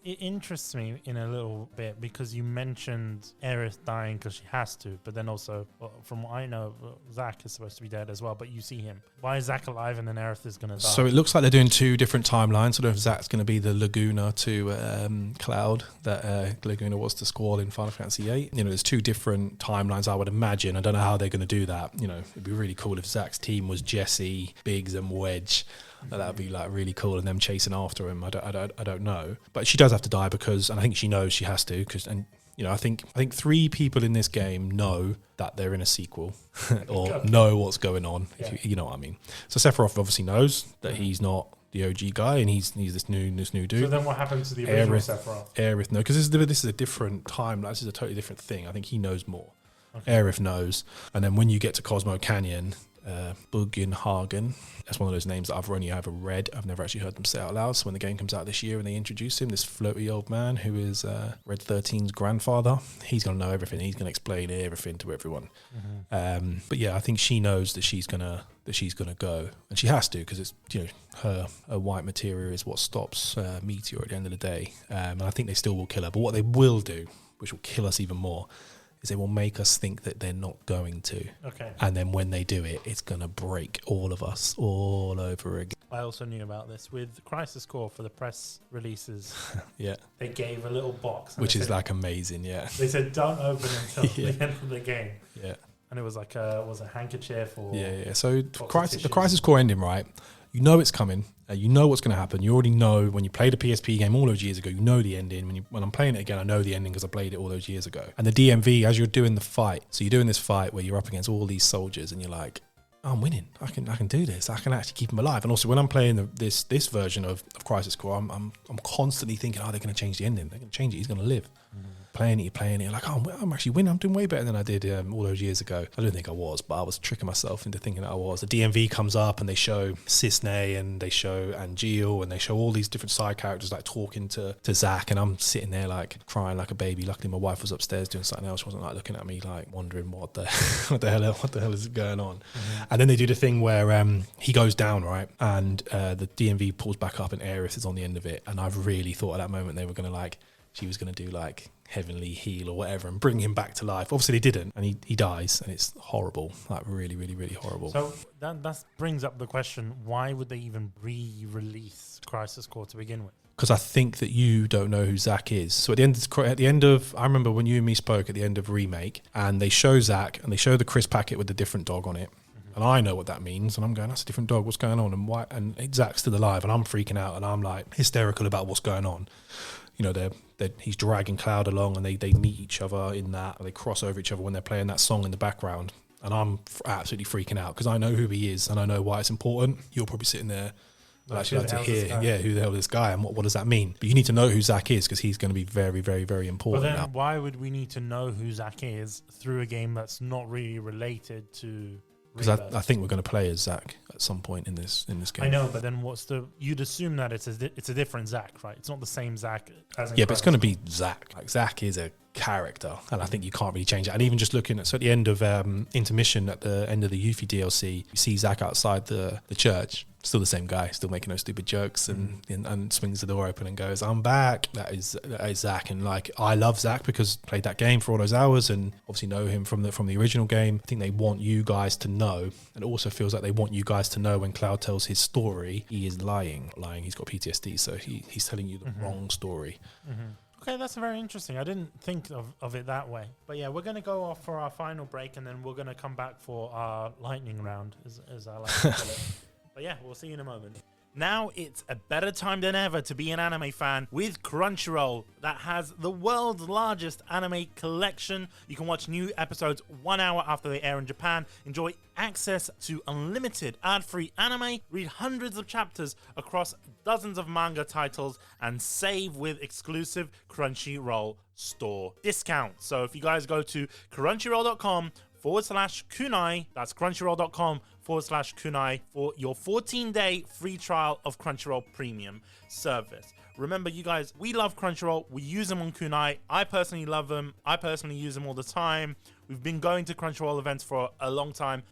It interests me in a little bit because you mentioned Aerith dying because she has to, but then also, well, from what I know, Zack is supposed to be dead as well, but you see him. Why is Zack alive and then Aerith is going to die? So it looks like they're doing 2 different timelines. So I don't know if Zack's going to be the Laguna to Cloud that Laguna was to Squall in Final Fantasy VIII. You know, there's 2 different timelines, I would imagine. I don't know how they're going to do that. You know, it'd be really cool if Zack's team was Jesse, Biggs and Wedge. That'd be like really cool, and them chasing after him. I don't know, but she does have to die because, and I think she knows she has to because, and you know, I think 3 people in this game know that they're in a sequel or know what's going on. Yeah. If you know what I mean. So Sephiroth obviously knows that he's not the OG guy, and he's this new dude. So then what happens to the original Sephiroth? Aerith, no, because this is a different time. This is a totally different thing. I think he knows more. Okay. Aerith knows, and then when you get to Cosmo Canyon, Bugenhagen, that's one of those names that I've only ever read. I've never actually heard them say out loud. So when the game comes out this year and they introduce him, this floaty old man who is Red 13's grandfather, he's going to know everything. He's going to explain everything to everyone. But yeah, I think she knows that she's gonna go, and she has to, because it's, you know, her white materia is what stops Meteor at the end of the day. And I think they still will kill her. But what they will do, which will kill us even more, is they will make us think that they're not going to. Okay. And then when they do it, it's going to break all of us all over again. I also knew about this with Crisis Core for the press releases. Yeah. They gave a little box. Which is like amazing, yeah. They said, don't open until Yeah. the end of the game. Yeah. And it was like was a handkerchief or... Yeah. So the Crisis Core ending, right? You know it's coming. You know what's going to happen. You already know when you played a PSP game all those years ago, you know the ending. When I'm playing it again, I know the ending because I played it all those years ago. And the DMV, as you're doing the fight, so you're doing this fight where you're up against all these soldiers and you're like, oh, I'm winning. I can do this. I can actually keep them alive. And also when I'm playing this version of Crisis Core, I'm constantly thinking, oh, they're going to change the ending. They're going to change it. He's going to live. Playing it, like, oh, I'm actually winning. I'm doing way better than I did all those years ago. I don't think I was, but I was tricking myself into thinking that I was. The DMV comes up and they show Cisne and they show Angeal and they show all these different side characters like talking to Zack, and I'm sitting there like crying like a baby. Luckily my wife was upstairs doing something else. She wasn't like looking at me like wondering what the hell is going on. And then they do the thing where he goes down, right, and the DMV pulls back up and Aerith is on the end of it, and I really thought at that moment they were gonna she was gonna do like heavenly heal or whatever and bring him back to life. Obviously they didn't, and he dies, and it's horrible, like really, really, really horrible. So that brings up the question, why would they even re-release Crisis Core to begin with? Because I think that you don't know who Zack is. So at the end of, I remember when you and me spoke at the end of Remake, and they show Zack and they show the crisp packet with the different dog on it. And I know what that means, and I'm going, that's a different dog, what's going on? And why? And Zack's still alive, and I'm freaking out, and I'm like hysterical about what's going on. You know, he's dragging Cloud along, and they meet each other in that, they cross over each other when they're playing that song in the background. And I'm absolutely freaking out because I know who he is and I know why it's important. You're probably sitting there I'd actually like to Who the hell is hear, this guy? who the hell is this guy and what does that mean? But you need to know who Zach is because he's going to be very, very, very But important then, now. why would we need to know who Zach is through a game that's not really related to? Because I think we're going to play as Zach at some point in this game. I know, but then you'd assume that it's a different Zach, right? It's not the same Zach as in Yeah, but it's going to Crisis be Zach. Like Zach is a character, and I think you can't really change it. And even just looking at so at the end of intermission at the end of the Yuffie DLC, you see Zach outside the church. Still the same guy, still making those stupid jokes, and swings the door open and goes, "I'm back." That is Zach, and like I love Zach because I played that game for all those hours, and obviously know him from the original game. I think they want you guys to know, and it also feels like they want you guys to know when Cloud tells his story, he is lying. He's got PTSD, so he's telling you the wrong story. Okay, that's very interesting. I didn't think of it that way. But yeah, we're going to go off for our final break, and then we're going to come back for our lightning round, as I like to call it. But yeah, we'll see you in a moment. Now it's a better time than ever to be an anime fan with Crunchyroll that has the world's largest anime collection. You can watch new episodes 1 hour after they air in Japan, enjoy access to unlimited ad-free anime, read hundreds of chapters across dozens of manga titles, and save with exclusive Crunchyroll store discounts. So if you guys go to crunchyroll.com/kunai, that's crunchyroll.com/kunai for your 14-day free trial of Crunchyroll Premium service. Remember, you guys, we love Crunchyroll. We use them on Kunai. I personally love them. I personally use them all the time. We've been going to Crunchyroll events for a long time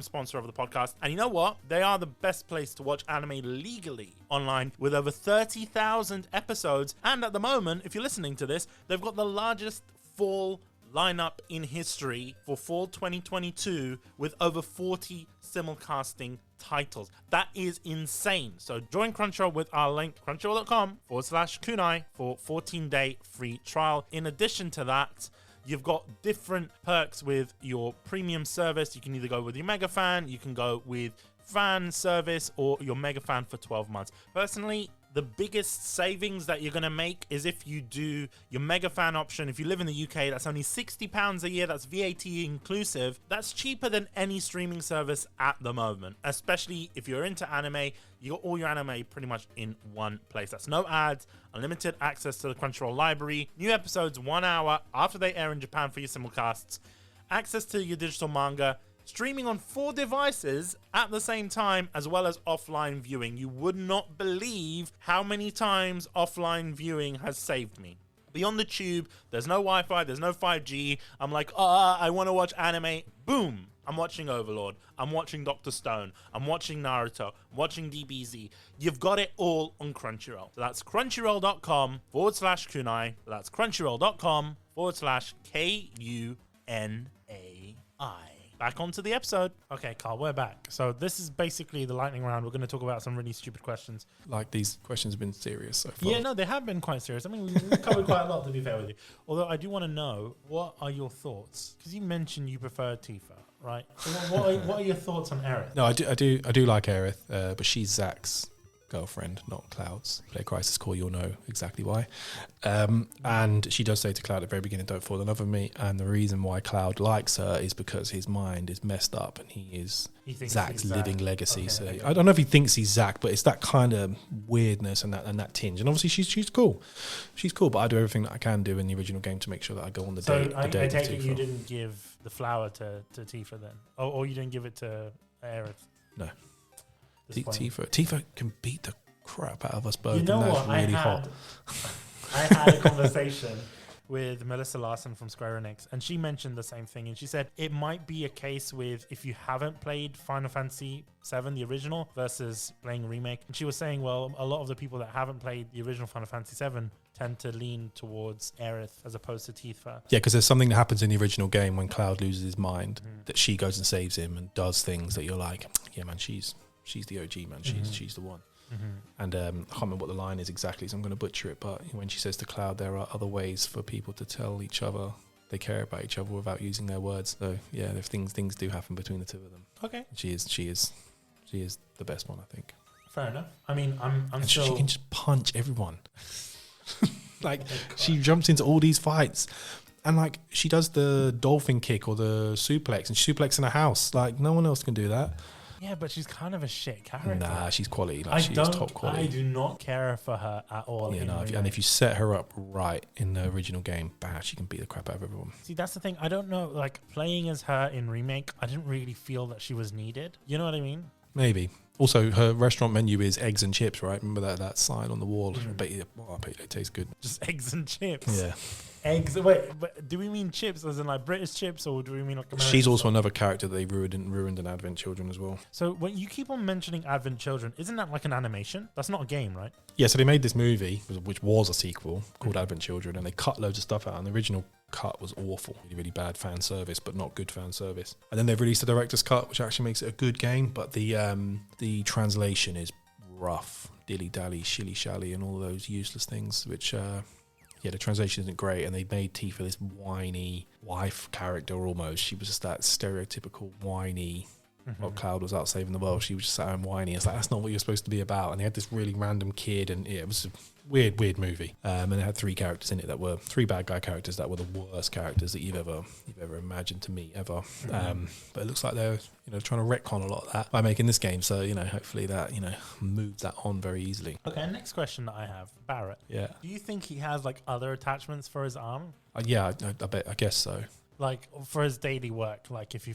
sponsor of the podcast. And you know what? They are the best place to watch anime legally online with over 30,000 episodes. And at the moment, if you're listening to this, they've got the largest fall lineup in history for fall 2022 with over 40 simulcasting titles. That is insane. So join Crunchyroll with our link, crunchyroll.com/kunai for 14-day free trial. In addition to that, you've got different perks with your premium service. You can either go with your mega fan, you can go with fan service, or your mega fan for 12 months. Personally, the biggest savings that you're going to make is if you do your mega fan option. If you live in the UK, that's only £60 a year. That's VAT inclusive. That's cheaper than any streaming service at the moment, especially if you're into anime. You got all your anime pretty much in one place. That's no ads, unlimited access to the Crunchyroll library, new episodes 1 hour after they air in Japan for your simulcasts, access to your digital manga, streaming on 4 devices at the same time, as well as offline viewing. You would not believe how many times offline viewing has saved me. Beyond the tube, there's no Wi-Fi, there's no 5G. I'm like, I want to watch anime. Boom. I'm watching Overlord. I'm watching Dr. Stone. I'm watching Naruto. I'm watching DBZ. You've got it all on Crunchyroll. So that's crunchyroll.com/kunai. That's crunchyroll.com/KUNAI. Back onto the episode. Okay, Carl, we're back. So this is basically the lightning round. We're going to talk about some really stupid questions. Like these questions have been serious so far. Yeah, no, they have been quite serious. I mean, we've covered quite a lot, to be fair with you. Although I do want to know, what are your thoughts? Because you mentioned you prefer Tifa, right? So what are your thoughts on Aerith? No, I do like Aerith, but she's Zach's girlfriend, not Cloud's. Play Crisis Core, you'll know exactly why. And she does say to Cloud at the very beginning, "Don't fall in love with me." And the reason why Cloud likes her is because his mind is messed up and he is Zach's living legacy. Okay, so I don't know if he thinks he's Zach, but it's that kind of weirdness and that tinge. And obviously she's cool. She's cool, but I do everything that I can do in the original game to make sure that I go on the date. So I take it you didn't give the flower to Tifa then? Or you didn't give it to Aerith? No. Tifa can beat the crap out of us both. You know what? Really hot. I had a conversation with Melissa Larson from Square Enix, and she mentioned the same thing. And she said it might be a case with if you haven't played Final Fantasy VII, the original, versus playing Remake. And she was saying, well, a lot of the people that haven't played the original Final Fantasy VII tend to lean towards Aerith as opposed to Tifa. Yeah, because there's something that happens in the original game when Cloud loses his mind that she goes and saves him and does things that you're like, yeah, man, she's the OG, man. She's the one. And I can't remember what the line is exactly, so I'm going to butcher it. But when she says to Cloud, there are other ways for people to tell each other they care about each other without using their words. So yeah, if things do happen between the two of them. Okay. She is the best one, I think. Fair enough. I mean, I'm still... She can just punch everyone. Like, she jumps into all these fights. And like, she does the dolphin kick or the suplex, and she suplexes in a house. Like, no one else can do that. Yeah, but she's kind of a shit character. Nah, she's quality. Like, she is top quality. I do not care for her at all. Yeah, no, if you set her up right in the original game, she can beat the crap out of everyone. See, that's the thing. I don't know. Like, playing as her in Remake, I didn't really feel that she was needed. You know what I mean? Maybe. Also, her restaurant menu is eggs and chips, right? Remember that sign on the wall? I bet you they taste good. Just eggs and chips. Yeah. Eggs. Wait, but do we mean chips as in like British chips, or do we mean like American? She's also another character they ruined in Advent Children as well. So when you keep on mentioning Advent Children, isn't that like an animation? That's not a game, right? Yeah, so they made this movie, which was a sequel, called Advent Children, and they cut loads of stuff out, and the original cut was awful. Really, really bad fan service, but not good fan service. And then they've released the director's cut, which actually makes it a good game, but the translation is rough. Dilly-dally, shilly-shally, and all those useless things, which... the translation isn't great, and they made Tifa this whiny wife character almost. She was just that stereotypical whiny. While Cloud was out saving the world, she was just sat and whiny. It's like, that's not what you're supposed to be about. And they had this really random kid, and it was a weird movie. And it had 3 characters in it that were 3 bad guy characters that were the worst characters that you've ever imagined to meet ever. But it looks like they're trying to retcon a lot of that by making this game. So hopefully that moves that on very easily. Okay, next question that I have, Barrett. Yeah. Do you think he has like other attachments for his arm? Yeah, I guess so. Like for his daily work, like if you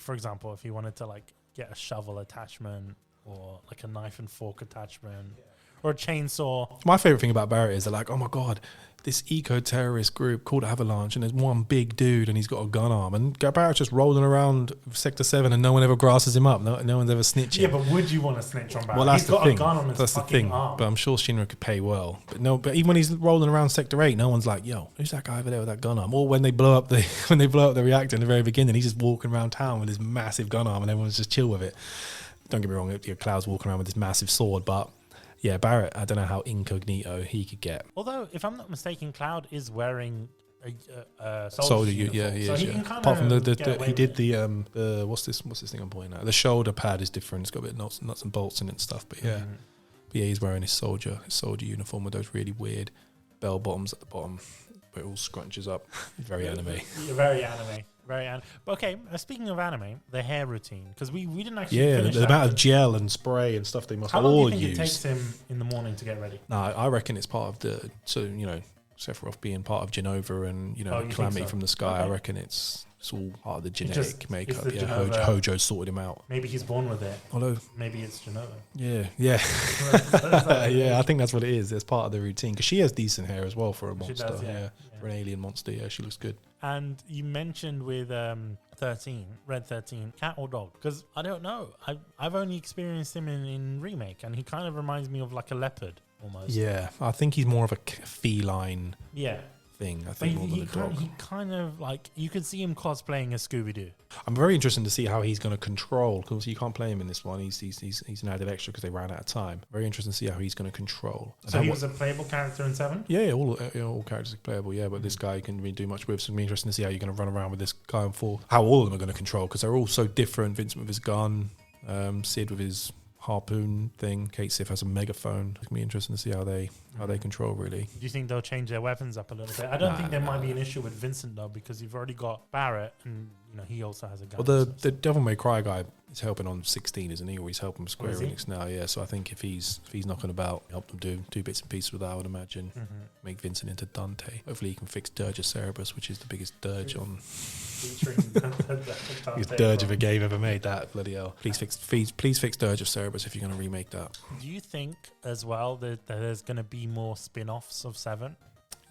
wanted to like get a shovel attachment or like a knife and fork attachment or a chainsaw. My favorite thing about Barrett is they're like, oh my God, this eco-terrorist group called Avalanche, and there's one big dude and he's got a gun arm, and Barrett's just rolling around Sector 7 and no one ever grasses him up. No one's ever snitching. Yeah, but would you want to snitch on Barrett? Well, that's He's the got thing. a gun on his That's the fucking thing. arm. But I'm sure Shinra could pay well. But even when he's rolling around Sector 8, no one's like, yo, who's that guy over there with that gun arm? Or when they blow up the reactor in the very beginning, he's just walking around town with his massive gun arm and everyone's just chill with it. Don't get me wrong, Cloud's walking around with this massive sword, but yeah, Barrett, I don't know how incognito he could get. Although, if I'm not mistaken, Cloud is wearing a soldier uniform. Yeah, he so is. he can kind Apart from of he did the what's this thing I'm pointing at? The shoulder pad is different. It's got a bit of nuts and bolts in it and stuff. But yeah, he's wearing his soldier uniform with those really weird bell bottoms at the bottom, where it all scrunches up. Very anime. Very anime. But okay, speaking of anime, the hair routine, because we didn't actually finish the that. amount of gel and spray and stuff they must How all long do you think use. it takes him in the morning to get ready? No, I reckon it's part of Sephiroth being part of Genova and Calamity from the Sky. Okay. I reckon it's all part of the genetic makeup. the Yeah, Genova. Hojo sorted him out. Maybe he's born with it. Although, Maybe it's Genova. yeah, I think that's what it is. It's part of the routine because she has decent hair as well for a monster. She does, yeah. For an alien monster. Yeah, she looks good. And you mentioned with Red 13, cat or dog? Because I don't know. I've only experienced him in Remake, and he kind of reminds me of like a leopard almost. Yeah, I think he's more of a feline Yeah. thing. I But think more than a dog. he kind of like, you could see him cosplaying as Scooby-Doo. I'm very interested to see how he's going to control, because you can't play him in this one. He's an added extra because they ran out of time. Very interested to see how he's going to control. So he was a playable character in 7? Yeah, all characters are playable, yeah, but this guy you can really do much with, so it'll be interesting to see how you're going to run around with this guy on 4. How all of them are going to control, because they're all so different. Vincent with his gun, Sid with his harpoon thing, Kate Sif has a megaphone. It's going to be interesting to see how they control, really. Do you think they'll change their weapons up a little bit? I don't think there might be an issue with Vincent, though, because you've already got Barrett, and he also has a gun. Well, the Devil May Cry guy is helping on 16, isn't he? Or he's helping Square is he? Enix now, yeah. So I think if he's knocking about, help them do bits and pieces with that, I would imagine. Make Vincent into Dante. Hopefully he can fix Dirge of Cerberus, which is the biggest dirge on... biggest dirge of a game ever made, that, bloody hell. Please fix Dirge of Cerberus if you're going to remake that. Do you think, as well, that there's going to be more spin-offs of 7?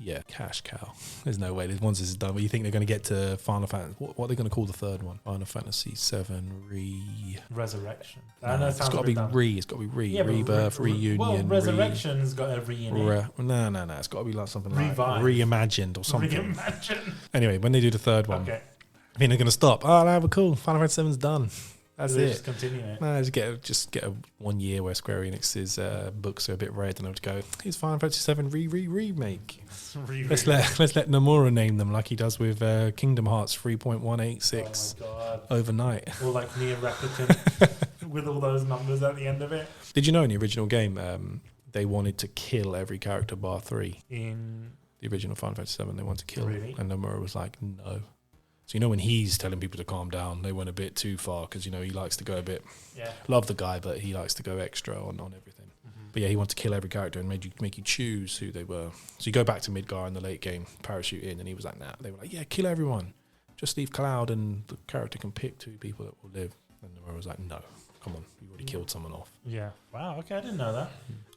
Yeah, cash cow. There's no way. Once this is done, but you think they're going to get to Final Fantasy? What are they going to call the third one? Final Fantasy 7 Resurrection. No, it's got to be It's got to be Rebirth, Reunion. Well, Resurrection's got a re in it. No. It's got to be like something Revive. like Reimagined or something. Reimagine. Anyway, when they do the third one, Okay. I think they're going to stop. Oh, no, but cool. Final Fantasy 7's done. That's They it. just continue it. No, just get a 1 year where Square Enix's books are a bit red, and they'll just go, here's Final Fantasy 7 remake. Let's let Nomura name them like he does with Kingdom Hearts 3.186 Oh my god. overnight. Or like near replicant with all those numbers at the end of it. Did you know in the original game they wanted to kill every character bar 3? In The original Final Fantasy 7 they wanted to kill, Really? and Nomura was like, no. So when he's telling people to calm down, they went a bit too far because he likes to go a bit. Yeah. Love the guy, but he likes to go extra on everything. But yeah, he wanted to kill every character and make you choose who they were. So you go back to Midgar in the late game, parachute in, and he was like, nah. They were like, yeah, kill everyone. Just leave Cloud and the character can pick 2 people that will live. And Nomura was like, no, come on, you already killed someone off. Yeah. Wow. Okay, I didn't know that.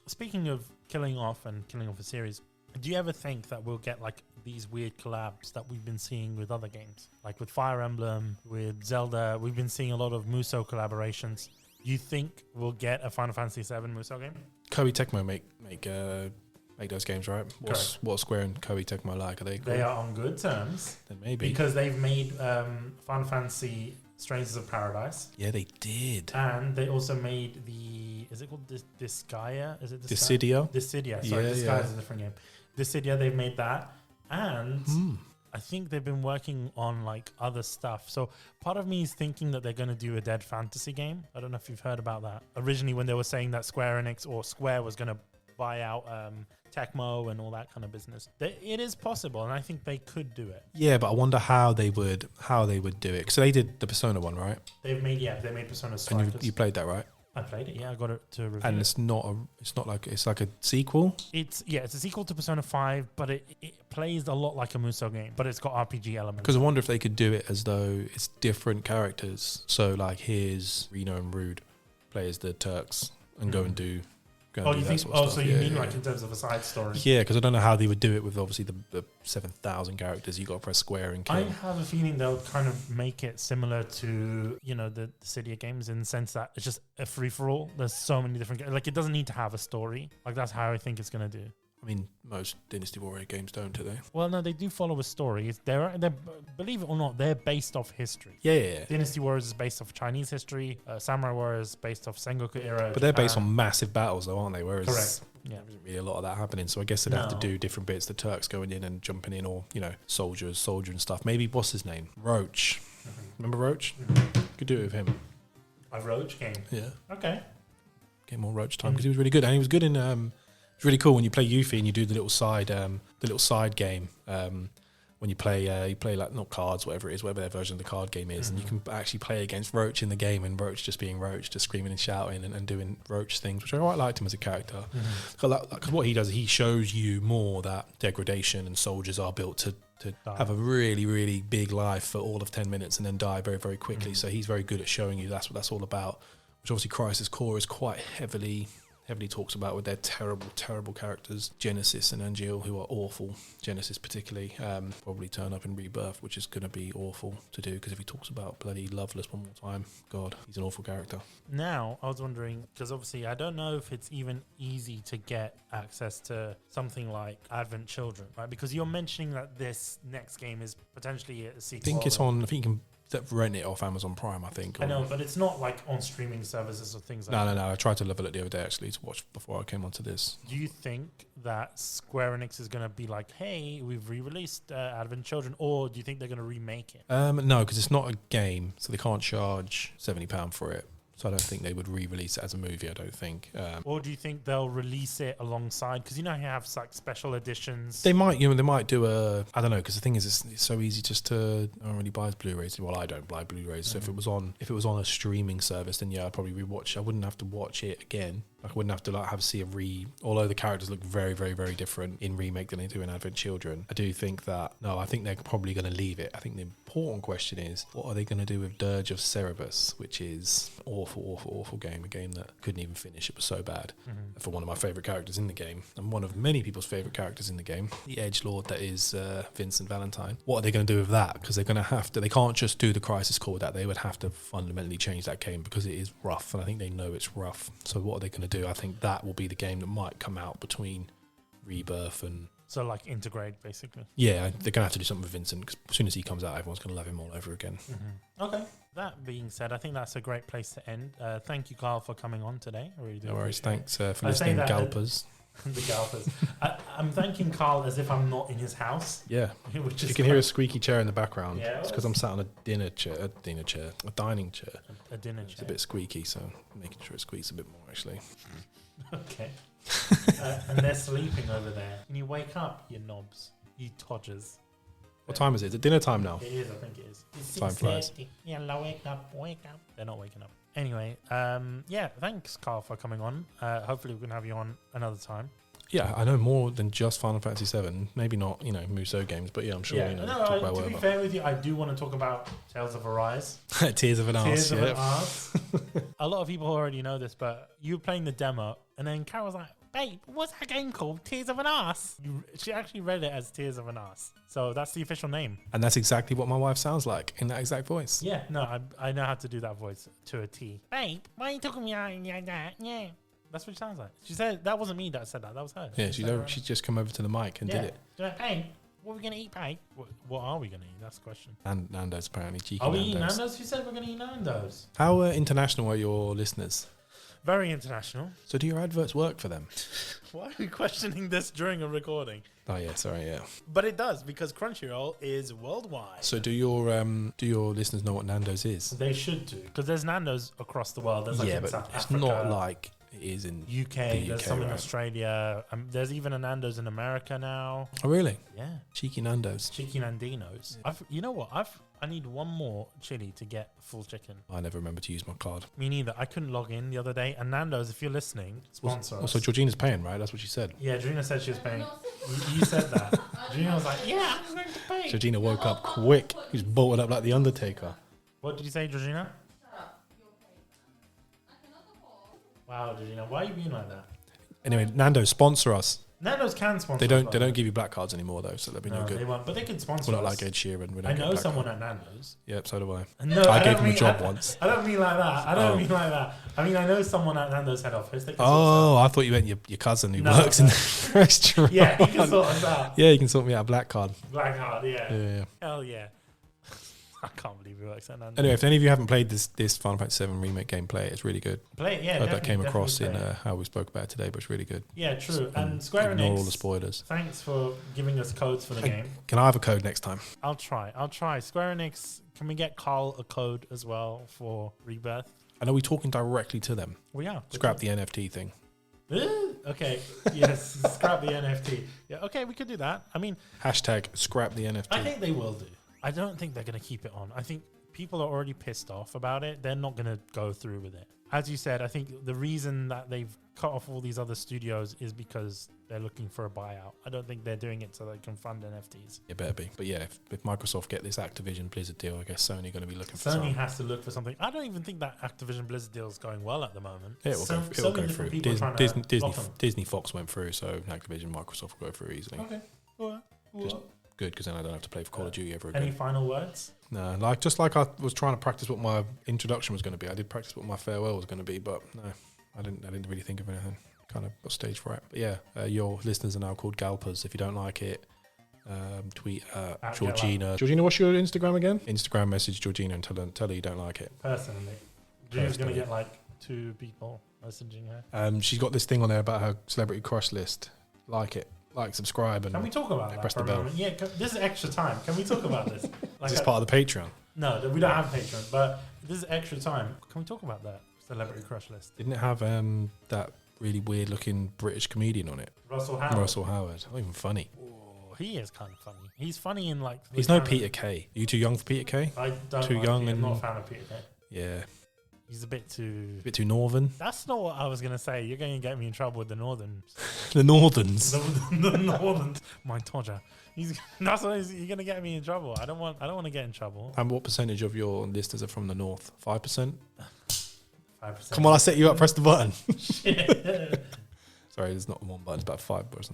Speaking of killing off a series, do you ever think that we'll get like these weird collabs that we've been seeing with other games, like with Fire Emblem, with Zelda? We've been seeing a lot of Musou collaborations. Do you think we'll get a Final Fantasy VII Musou game? Koei Tecmo make those games, right? What's Square and Koei Tecmo like? Are they cool? They are on good terms. Then maybe. Because they've made Final Fantasy Strangers of Paradise. Yeah, they did. And they also made is it called Disgaea? Is it Dissidia? Dissidia. Sorry, Disgaea is a different game. Dissidia, they've made that. And I think they've been working on like other stuff. So part of me is thinking that they're going to do a Dead Fantasy game. I don't know if you've heard about that. Originally, when they were saying that Square Enix or Square was going to buy out Tecmo and all that kind of business, it is possible, and I think they could do it. Yeah, but I wonder how they would do it. So they did the Persona one, right? They made Persona Strikers. And you played that, right? I played it. Yeah, I got it to review. And it's like a sequel. It's a sequel to Persona 5, but it plays a lot like a Musou game, but it's got RPG elements. Because I wonder if they could do it as though it's different characters. So like here's Reno and Rude play as the Turks and go and do. Oh, you think? Oh, so you mean like in terms of a side story? Yeah, because I don't know how they would do it with obviously the 7,000 characters. You got to press square and kill. I have a feeling they'll kind of make it similar to the Cydia games in the sense that it's just a free for all. There's so many different like it doesn't need to have a story. Like that's how I think it's gonna do. I mean, most Dynasty Warrior games don't, do they? Well, no, they do follow a story. They're believe it or not, they're based off history. Yeah. Dynasty Warriors is based off Chinese history. Samurai Warriors is based off Sengoku era. But they're based on massive battles, though, aren't they? Whereas correct. Yeah. There isn't really a lot of that happening. So I guess they'd have to do different bits. The Turks going in and jumping in, or soldier and stuff. Maybe what's his name? Roach. Remember Roach? Could do it with him. A Roach game. Yeah. Okay. Get more Roach time because he was really good, and he was good in. It's really cool when you play Yuffie and you do the little side game. When you play like not cards, whatever it is, whatever their version of the card game is, and you can actually play against Roach in the game, and Roach just being Roach, just screaming and shouting and doing Roach things, which I quite liked him as a character. Because what he does, he shows you more that degradation and soldiers are built to have a really, really big life for all of 10 minutes and then die very, very quickly. So he's very good at showing you that's what that's all about. Which obviously Crisis Core is quite heavily talks about with their terrible characters, Genesis and Angeal, who are awful. Genesis particularly, probably turn up in Rebirth, which is going to be awful to do, because if he talks about bloody Loveless one more time, God, he's an awful character. Now, I was wondering, because obviously I don't know if it's even easy to get access to something like Advent Children, right? Because you're mentioning that this next game is potentially a sequel. I think it's on, I think you can rent it off Amazon Prime, I think. I know, but it's not like on streaming services or things like that. No. I tried to level it the other day actually to watch before I came onto this. Do you think that Square Enix is going to be like, hey, we've re-released Advent Children, or do you think they're going to remake it? No, because it's not a game, so they can't charge £70 for it. So I don't think they would re-release it as a movie, I don't think. Or do you think they'll release it alongside? Because you have like special editions. They might, they might do I don't know, because the thing is, it's so easy just to, I don't really buy Blu-rays. Well, I don't buy Blu-rays. So if it was on a streaming service, then yeah, I'd probably rewatch. I wouldn't have to watch it again. I wouldn't have to although the characters look very, very, very different in Remake than they do in Advent Children. I do think I think they're probably going to leave it. I think the important question is, what are they going to do with Dirge of Cerberus, which is awful game, a game that couldn't even finish. It was so bad. For one of my favourite characters in the game, and one of many people's favourite characters in the game, the edgelord that is Vincent Valentine. What are they going to do with that? Because they're going to have to, they can't just do the Crisis Core with that. They would have to fundamentally change that game because it is rough, and I think they know it's rough. So what are they going to do? I think that will be the game that might come out between Rebirth and... So like integrate, basically. Yeah, they're going to have to do something with Vincent, because as soon as he comes out, everyone's going to love him all over again. Okay. That being said, I think that's a great place to end. Thank you, Carl, for coming on today. I really do. No worries. Thanks for listening, Galpers. The Galpers. I'm thanking Carl as if I'm not in his house. Yeah. Which is you can hear a squeaky chair in the background. Yeah, it's because I'm sat on a dining chair. A dinner chair. It's a bit squeaky, so I'm making sure it squeaks a bit more, actually. Okay. And they're sleeping over there. Can you wake up, you knobs? You todgers. What time is it? Is it dinner time now? It is, I think it is. It's Time flies. 6:30. Yeah, wake up. They're not waking up. Anyway, yeah, thanks, Carl, for coming on. Hopefully we can have you on another time. Yeah, I know more than just Final Fantasy VII. Maybe not, Muso games, but yeah, I'm sure, talk about to be whatever. fair with you, I do want to talk about Tales of Arise. Tears of an Arse, Tears of an yeah. Arse. A lot of people already know this, but you were playing the demo, and then Carol was like, babe, what's that game called? Tears of an Arse. She actually read it as Tears of an Arse. So that's the official name. And that's exactly what my wife sounds like in that exact voice. Yeah, no, I know how to do that voice to a T. Babe, why are you talking to me like that? Yeah. That's what she sounds like. She said, that wasn't me that said that. That was her. Yeah, she just come over to the mic and did it. She's like, hey, what are we going to eat, babe? What are we going to eat? That's the question. And Nando's, apparently. Cheeky Are we Nando's. eating Nando's? Who said we're going to eat Nando's? How international are your listeners? Very international. So do your adverts work for them? Why are we questioning this during a recording? Oh, yeah, sorry, yeah. But it does, because Crunchyroll is worldwide. So do your listeners know what Nando's is? They should do, because there's Nando's across the world. There's like Yeah, in but South it's Africa, not like it is in UK. There's some in right? Australia. There's even a Nando's in America now. Oh, really? Yeah. Cheeky Nando's. Cheeky Nandinos. You know what? I need one more chili to get full chicken. I never remember to use my card. Me neither. I couldn't log in the other day. And Nando's, if you're listening, sponsor us. Also, Georgina's paying, right? That's what she said. Yeah, Georgina said she was paying. You said that. Georgina was like, yeah, I'm going to pay. Georgina woke up quick. He was bolted up like the Undertaker. What did you say, Georgina? Shut up. You're paying. I cannot afford. Wow, Georgina, why are you being like that? Anyway, Nando's, sponsor us. Nando's can sponsor They us, don't give you black cards anymore though, so that'd be no they good. won't. But they can sponsor We're not us. like Ed Sheeran. We don't I get know black someone card. at Nando's. Yep, so do I. No, I gave don't him a mean- job once. I don't mean like that. I don't Oh. mean like that. I mean, I know someone at Nando's head office. They can Oh, I thought you meant your cousin who No, works in no. the restaurant. yeah, he can sort us out. Yeah, you can sort me out a black card. Black card, yeah. Yeah. Hell yeah. I can't believe he works at Nando's. Anyway, if any of you haven't played this Final Fantasy VII remake game, play it. It's really good. Play it, yeah. Heard that came definitely across in play it. how we spoke about it today, but it's really good. Yeah, true. And Square Ignore all the Enix, spoilers. thanks for giving us codes for the game. Can I have a code next time? I'll try. Square Enix, can we get Carl a code as well for Rebirth? I know we're talking directly to them. We are. Scrap the NFT thing. Okay. Yes. Scrap the NFT. Yeah. Okay. We could do that. I mean, Hashtag scrap the NFT. I think they will do. I don't think they're going to keep it on. I think people are already pissed off about it. They're not going to go through with it. As you said, I think the reason that they've cut off all these other studios is because they're looking for a buyout. I don't think they're doing it so they can fund NFTs. It better be. But yeah, if Microsoft get this Activision Blizzard deal, I guess Sony going to be looking for Sony something. has to look for something. I don't even think that Activision Blizzard deal is going well at the moment. Yeah, it'll go different through. people trying to block them. Disney Fox went through, so Activision, Microsoft will go through easily. Okay. All right. Good, because then I don't have to play for Call of Duty ever Any again. final words? No, just like I was trying to practice what my introduction was going to be. I did practice what my farewell was going to be, but no, I didn't really think of anything. Kind of got stage fright. But yeah, your listeners are now called GALPers. If you don't like it, tweet At Georgina. Georgina, what's your Instagram again? Instagram message Georgina and tell her you don't like it. Personally, Gina's going Personally. to get like 2 people messaging her. She's got this thing on there about her celebrity crush list. Like it. Like, subscribe, and Can we talk about that press for the a bell. moment? Yeah, this is extra time. Can we talk about this? Like Is this part of the Patreon? No, we don't have Patreon, but this is extra time. Can we talk about that celebrity crush list? Didn't it have that really weird looking British comedian on it? Russell Howard. Russell Howard. Not even funny. Oh, he is kind of funny. He's funny in like. He's no Peter Kay. Are you too young for Peter Kay? I don't. Too like young Peter. I'm and- not a fan of Peter Kay. Yeah. He's a bit too. A bit too northern. That's not what I was gonna say. You're going to get me in trouble with the Northern. The Northerns. the Northern. My Todger. That's what you're gonna get me in trouble. I don't want to get in trouble. And what percentage of your listeners are from the north? 5%? 5%. Come on, I set you up. Press the button. Shit. Sorry, there's not one button. It's about 5%.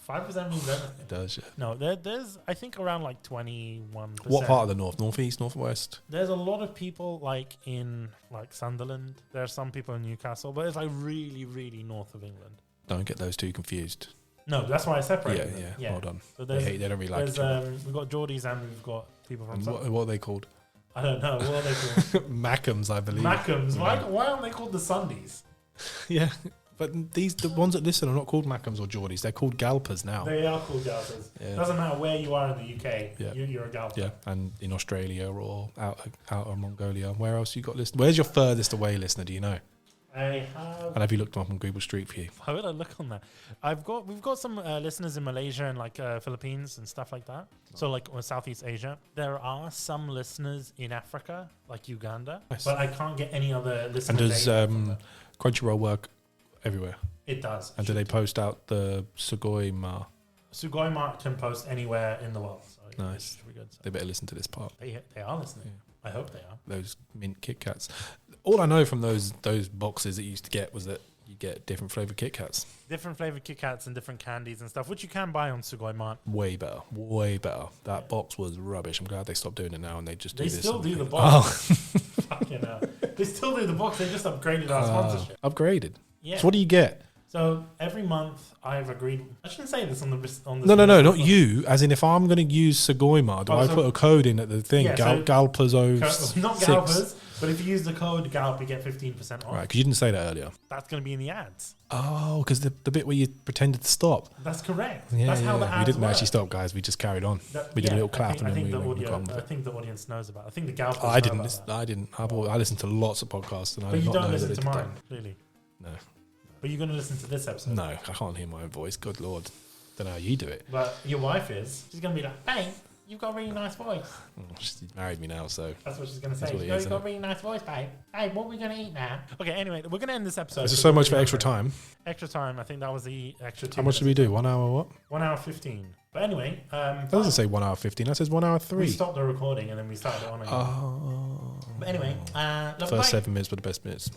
5% means everything. It does, yeah. No, there's I think around like 21%. What part of the north? Northeast, northwest? There's a lot of people like in like Sunderland. There are some people in Newcastle, but it's like really, really north of England. Don't get those two confused. No, that's why I Yeah, separated them. yeah. Well done. So They don't really like there's each other. we've got Geordies and we've got people from. And what are they called? I don't know. What are they called? Mackhams, I believe. Mackhams. Yeah. Why aren't they called the Sundays? Yeah. But the ones that listen are not called Mackhams or Geordies. They're called Galpers now. They are called Galpers. Yeah. Doesn't matter where you are in the UK. Yeah. You're a Galper. Yeah, and in Australia or out of Mongolia. Where else you got listeners? Where's your furthest away listener? Do you know? I have. And have you looked them up on Google Street View? How would I look on that? We've got some listeners in Malaysia and like Philippines and stuff like that. So like Southeast Asia. There are some listeners in Africa, like Uganda, Nice. but I can't get any other listeners. And does Crunchyroll work everywhere? It does. And do they post out the Sugoi Ma? Sugoi Mark can post anywhere in the world. So Nice. it should be good. So They better listen to this part. they are listening. I hope they are. Those mint Kit Kats. All I know from those boxes that you used to get was that you get different flavored Kit Kats. Different flavored Kit Kats and different candies and stuff, which you can buy on Sugoi Mart. Way better. Way better. That box was rubbish. I'm glad they stopped doing it now and they just do They this. still and do the thing. box. Fucking hell. They still do the box. They just upgraded our sponsorship. Upgraded. Yeah. So what do you get? So every month I've agreed. I shouldn't say this on the No, not you. As in, if I'm going to use Sagoima, do I put a code in at the thing? Yeah, so- Galpers not Galpers, but if you use the code GALP, you get 15% off. Right, because you didn't say that earlier. That's going to be in the ads. Oh, because the bit where you pretended to stop. That's correct. Yeah, That's how the ads we didn't work. actually stop, guys. We just carried on. We did a little clap I and think then we the got on with I it. think the audience knows about it. I think the Galpers I know about didn't. that. I listened to lots of podcasts and I But did you not don't know listen that to they did mine, clearly. that. No. But you're going to listen to this episode. No, I can't hear my own voice. Good Lord. Don't know how you do it. But your wife is. She's going to be like, hey, you've got a really nice voice. She's married me now, so. That's what she's going to say. That's what it You've is, got a isn't really nice voice, babe. Hey, what are we going to eat now? Okay, anyway, we're going to end this episode. This is so much for extra time. Extra time. I think that was the extra 2 How much did we do? 1 hour what? 1 hour 15. But anyway, That doesn't say 1 hour 15. That says 1 hour 3. we stopped the recording and then we started it on again. Oh. But anyway, First 7 minutes were the best bits.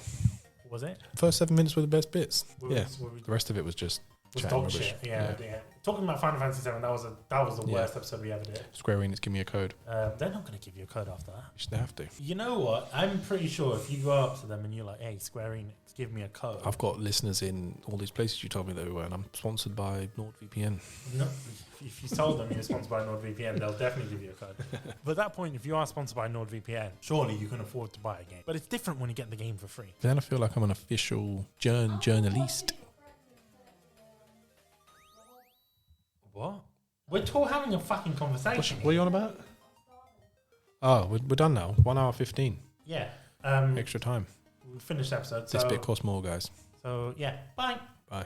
Was it? First 7 minutes were the best bits. Were Yeah. we The rest of it was just was chatting dog rubbish. shit. Yeah. Talking about Final Fantasy 7, that was the Yeah. worst episode we ever did. Square Enix, give me a code. They're not going to give you a code after that. You should have to. You know what? I'm pretty sure if you go up to them and you're like, "Hey, Square Enix, give me a code." I've got listeners in all these places you told me they were, and I'm sponsored by NordVPN. No, if you told them you're sponsored by NordVPN, they'll definitely give you a code. But at that point, if you are sponsored by NordVPN, surely you can afford to buy a game. But it's different when you get the game for free. Then I feel like I'm an official journalist. What? We're all having a fucking conversation. What are you on about? Oh, we're done now. 1 hour 15. Yeah. Extra time. We finished the episode. This bit costs more, guys. So yeah. Bye. Bye.